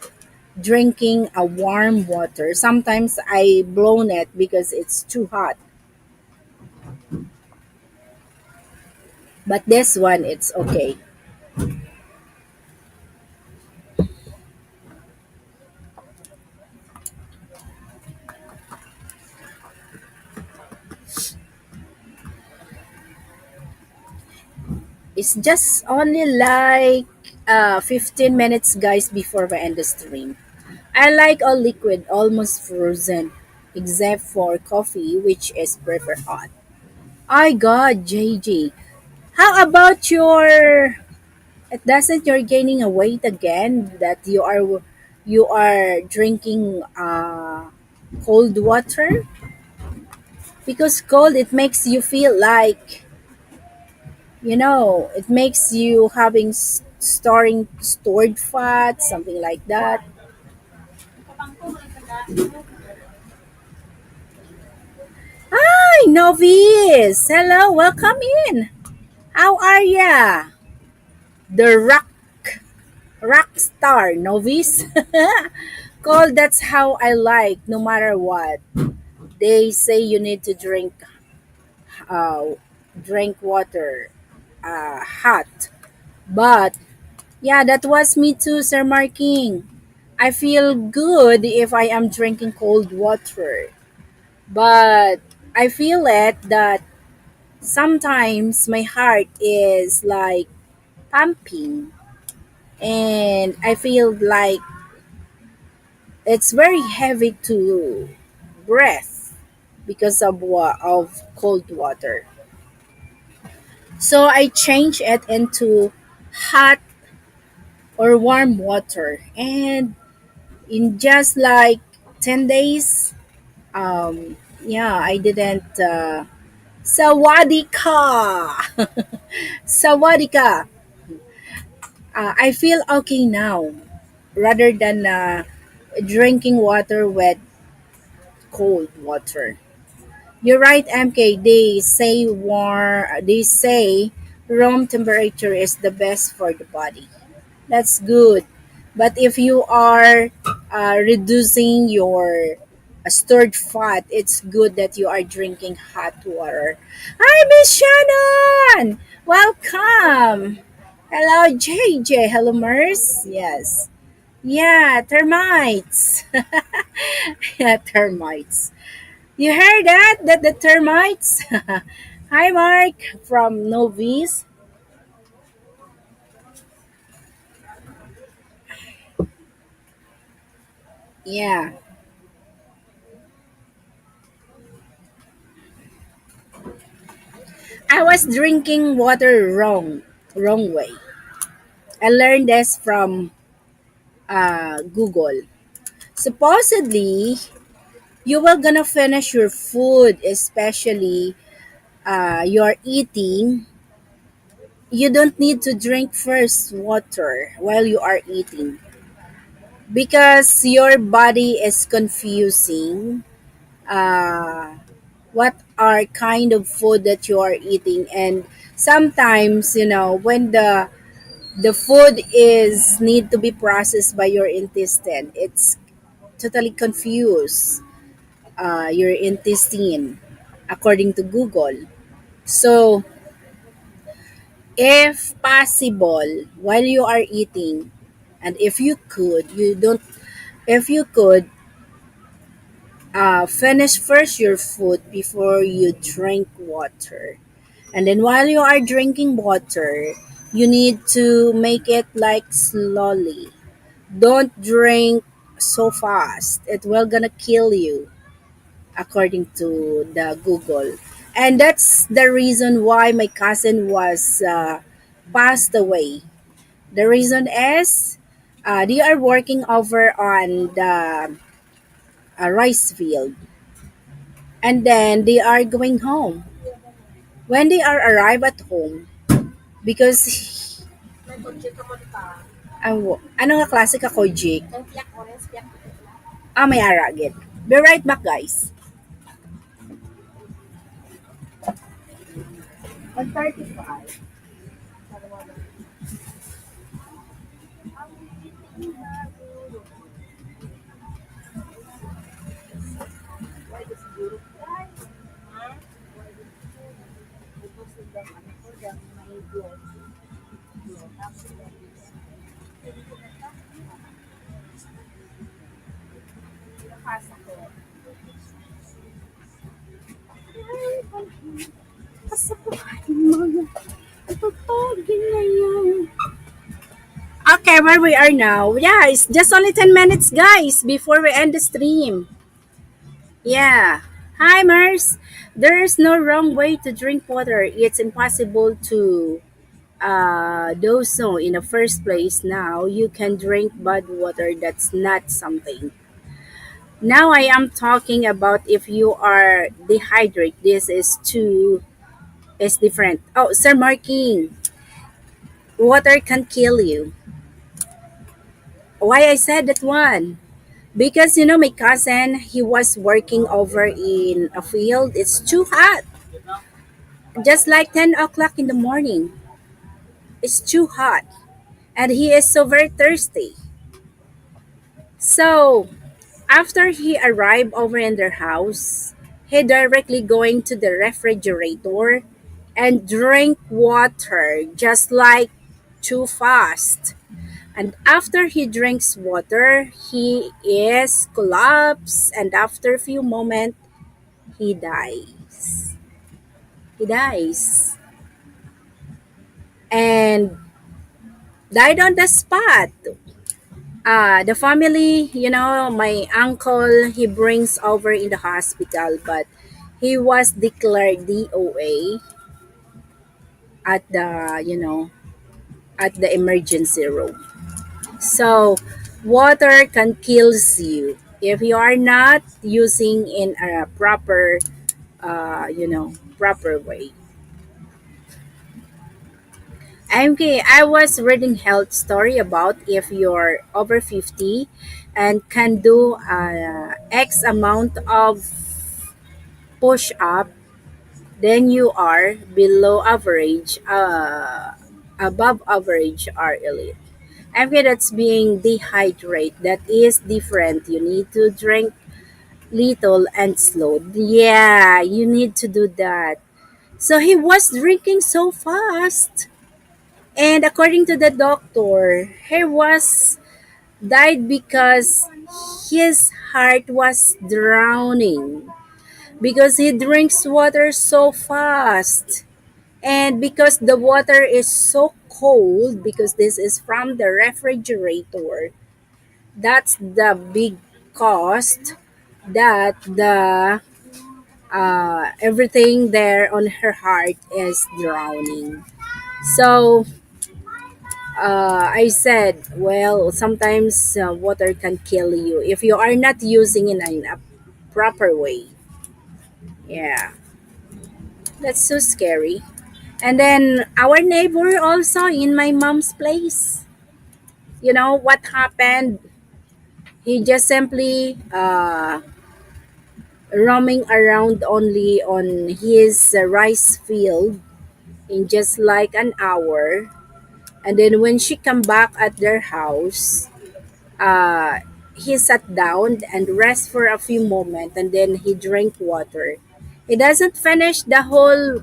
drinking a warm water. Sometimes I blown it because it's too hot. But this one, it's okay. It's just only like 15 minutes, guys, before we end the stream. I like all liquid, almost frozen, except for coffee, which is prefer hot. I got JJ. How about your? It doesn't you're gaining a weight again that you are drinking cold water because cold it makes you feel like it makes you having storing stored fat something like that. Hi novice, hello, welcome in. How are ya? The rock star novice. Cold, that's how I like no matter what. They say you need to uh, drink water hot. But yeah, that was me too, Sir Marking. I feel good if I am drinking cold water. But I feel it that sometimes my heart is like pumping and I feel like it's very heavy to breath because of cold water. So I change it into hot or warm water, and in just like 10 days, yeah, I didn't. Sawadika! Sawadika! I feel okay now rather than drinking water with cold water. You're right, MK. They say room temperature is the best for the body. That's good. But if you are reducing your stored fat, it's good that you are drinking hot water. Hi, Miss Shannon! Welcome! Hello, JJ. Hello, Mers. Yes. Yeah, termites. Yeah, termites. You heard that? That the termites? Hi, Mark from Novice. Yeah. I was drinking water wrong way. I learned this from Google. Supposedly, you were gonna finish your food, especially you're eating. You don't need to drink first water while you are eating because your body is confusing what are kind of food that you are eating, and sometimes when the food is need to be processed by your intestine, it's totally confused your intestine according to Google. So if possible while you are eating, and if you could you don't if you could finish first your food before you drink water. And then while you are drinking water, you need to make it like slowly. Don't drink so fast. It will gonna kill you according to the Google. And that's the reason why my cousin was passed away. The reason is they are working over on the rice field, and then they are going home. When they are arrive at home, because ano nga klase ka kojik? May ara agad. Be right back, guys. 1:35. Okay, where we are now. Yeah, it's just only 10 minutes, guys, before we end the stream. Yeah. Hi, Mars. There is no wrong way to drink water. It's impossible to do so in the first place. Now you can drink bad water. That's not something. Now I am talking about if you are dehydrated. This is different. Oh, Sir Marking, water can kill you. Why I said that one? Because my cousin, he was working over in a field. It's too hot. Just like 10 o'clock in the morning. It's too hot. And he is so very thirsty. So after he arrived over in their house, he directly going to the refrigerator and drink water just like too fast. And after he drinks water, he is collapsed, and after a few moments, he dies. He dies. And died on the spot. The family, my uncle, he brings over in the hospital, but he was declared DOA at the emergency room. So, water can kills you if you are not using in a proper way. Okay, I was reading health story about if you're over 50 and can do X amount of push up, then you are below average, above average or elite. Okay, that's being dehydrated. That is different. You need to drink little and slow. Yeah, you need to do that. So he was drinking so fast. And according to the doctor, he was died because his heart was drowning because he drinks water so fast. And because the water is so cold because this is from the refrigerator, that's the big cost that the everything there on her heart is drowning. So I said, well, sometimes water can kill you if you are not using it in a proper way. Yeah, that's so scary. And then our neighbor also in my mom's place. You know what happened? He just simply roaming around only on his rice field in just like an hour. And then when she come back at their house, uh, he sat down and rest for a few moments and then he drank water. He doesn't finish the whole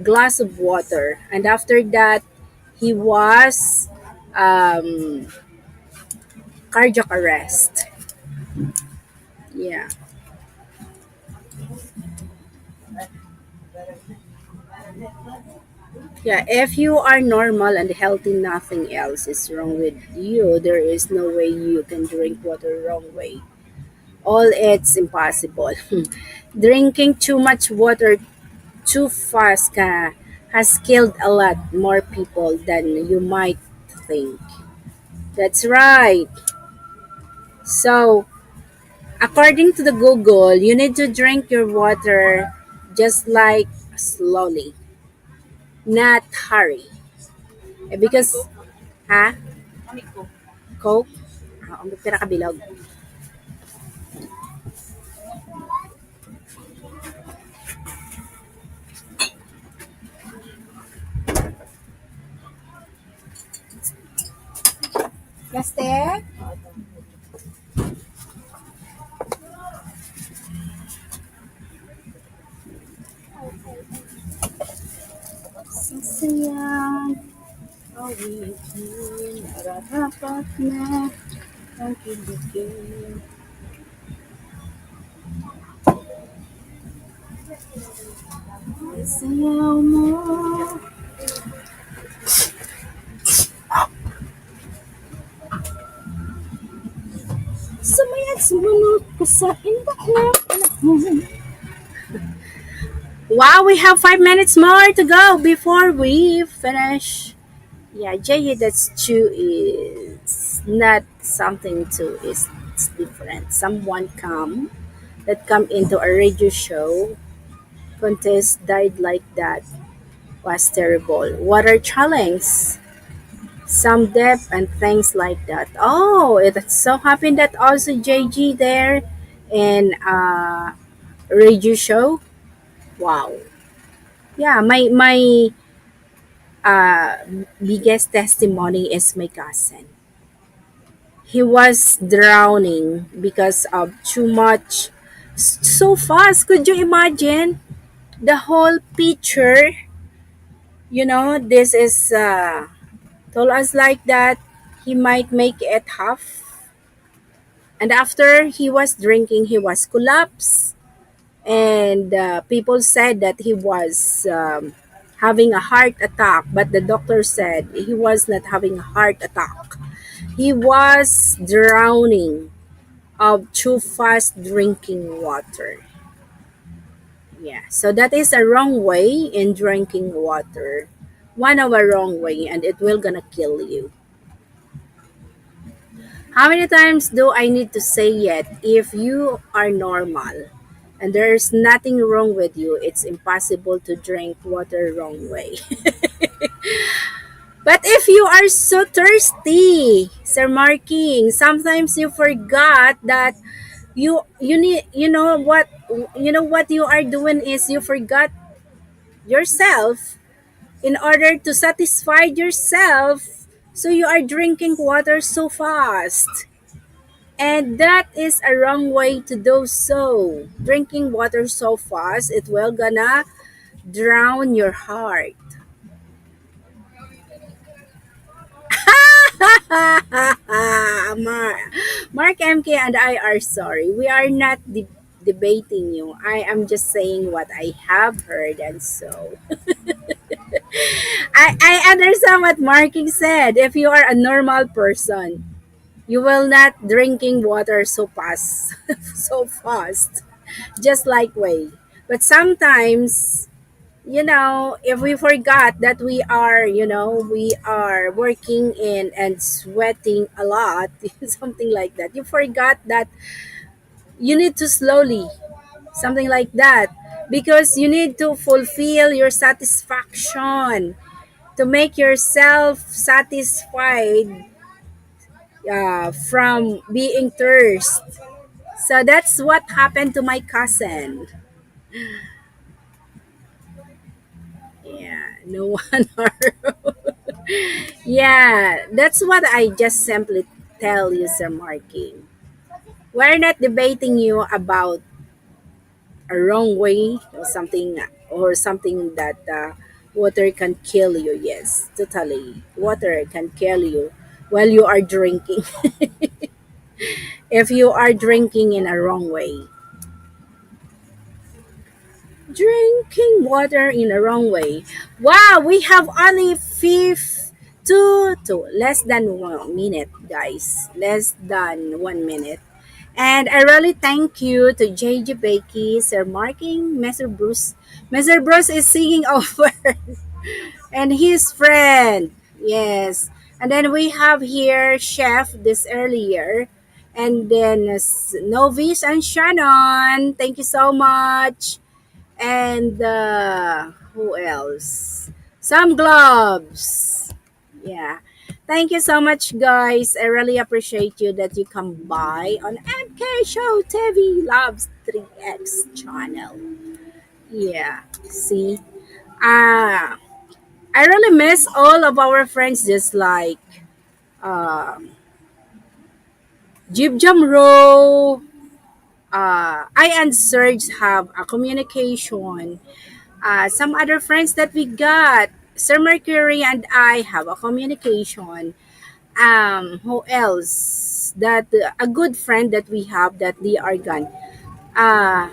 glass of water. And after that, he was um, cardiac arrest. Yeah. Yeah, if you are normal and healthy, nothing else is wrong with you. There is no way you can drink water wrong way. All it's impossible. Drinking too much water too fast has killed a lot more people than you might think. That's right. So, according to the Google, you need to drink your water just like slowly, not hurry. Because, ha? Coke? Ang pira kabilog. Gaste? Sasayang awitin, nararapat na ang kiligin. Sayaw mo. Sumaya't sumunod ko sa indak na anak mo. Wow, we have 5 minutes more to go before we finish. Yeah, Jay, that's true. Is not something to. It's different. Someone come into a radio show contest died like that was terrible. Water challenge, some depth and things like that. Oh, it's so happy that also JG there in radio show. Wow. Yeah, my uh, biggest testimony is my cousin. He was drowning because of too much so fast. Could you imagine the whole picture? This is told us like that he might make it half. And after he was drinking, he was collapsed. And people said that he was having a heart attack, but the doctor said he was not having a heart attack. He was drowning of too fast drinking water. Yeah, so that is a wrong way in drinking water. One of a wrong way, and it will gonna kill you. How many times do I need to say it? If you are normal and there's nothing wrong with you, it's impossible to drink water wrong way. But if you are so thirsty, Sir Marking, sometimes you forgot that you need you know what you are doing is you forgot yourself in order to satisfy yourself, so you are drinking water so fast. And that is a wrong way to do so. Drinking water so fast, it will gonna drown your heart. Mark MK and I are sorry. We are not debating you. I am just saying what I have heard, and so I understand what Marking said. If you are a normal person, you will not drinking water so fast, so fast, just like way. But sometimes, if we forgot that we are working in and sweating a lot, something like that. You forgot that you need to slowly, something like that, because you need to fulfill your satisfaction to make yourself satisfied from being thirst. So that's what happened to my cousin. Yeah, no one. Yeah, that's what I just simply tell you, Sir Marky. We're not debating you about a wrong way or something that water can kill you. Yes, totally. Water can kill you while you are drinking. If you are drinking in a wrong way. Drinking water in a wrong way. Wow, we have only less than 1 minute, guys. Less than 1 minute. And I really thank you to JJ Bakey, Sir Marking, Mr. Bruce. Mr. Bruce is singing over and his friend. Yes. And then we have here Chef this earlier. And then Novice and Shannon. Thank you so much. And who else? Some gloves. Yeah. Thank you so much, guys. I really appreciate you that you come by on MK Show TV Loves 3X channel. Yeah. See? Uh, I really miss all of our friends, just like um, Jib Jamro. I and Serge have a communication. Some other friends that we got, Sir Mercury and I have a communication. Who else? That a good friend that we have that they are gone. Uh,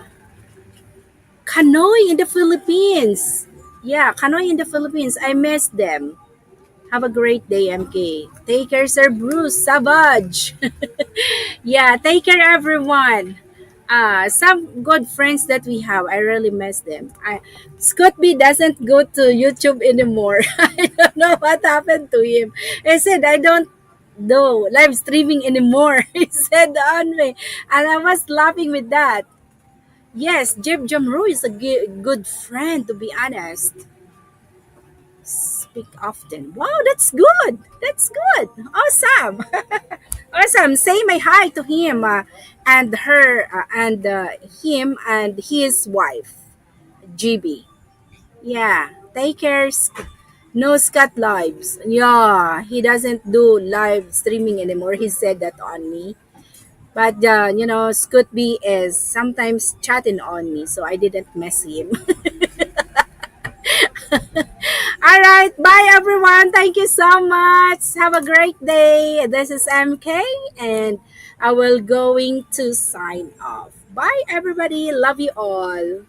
Kanoy in the Philippines. Yeah, Kanoy in the Philippines. I miss them. Have a great day, MK. Take care, Sir Bruce Savage. Yeah, take care, everyone. Some good friends that we have, I really miss them. Scott B doesn't go to YouTube anymore. I don't know what happened to him. He said, I don't do live streaming anymore. He said on me. And I was laughing with that. Yes, Jeb Jamru is a good friend, to be honest. Speak often. Wow, that's good. That's good. Awesome. Awesome. Say my hi to him and her and him and his wife, GB. Yeah. Take care. No Scott lives. Yeah, he doesn't do live streaming anymore. He said that on me. But Scott B is sometimes chatting on me, so I didn't mess him. All right, bye everyone. Thank you so much. Have a great day. This is MK, and I will going to sign off. Bye everybody. Love you all.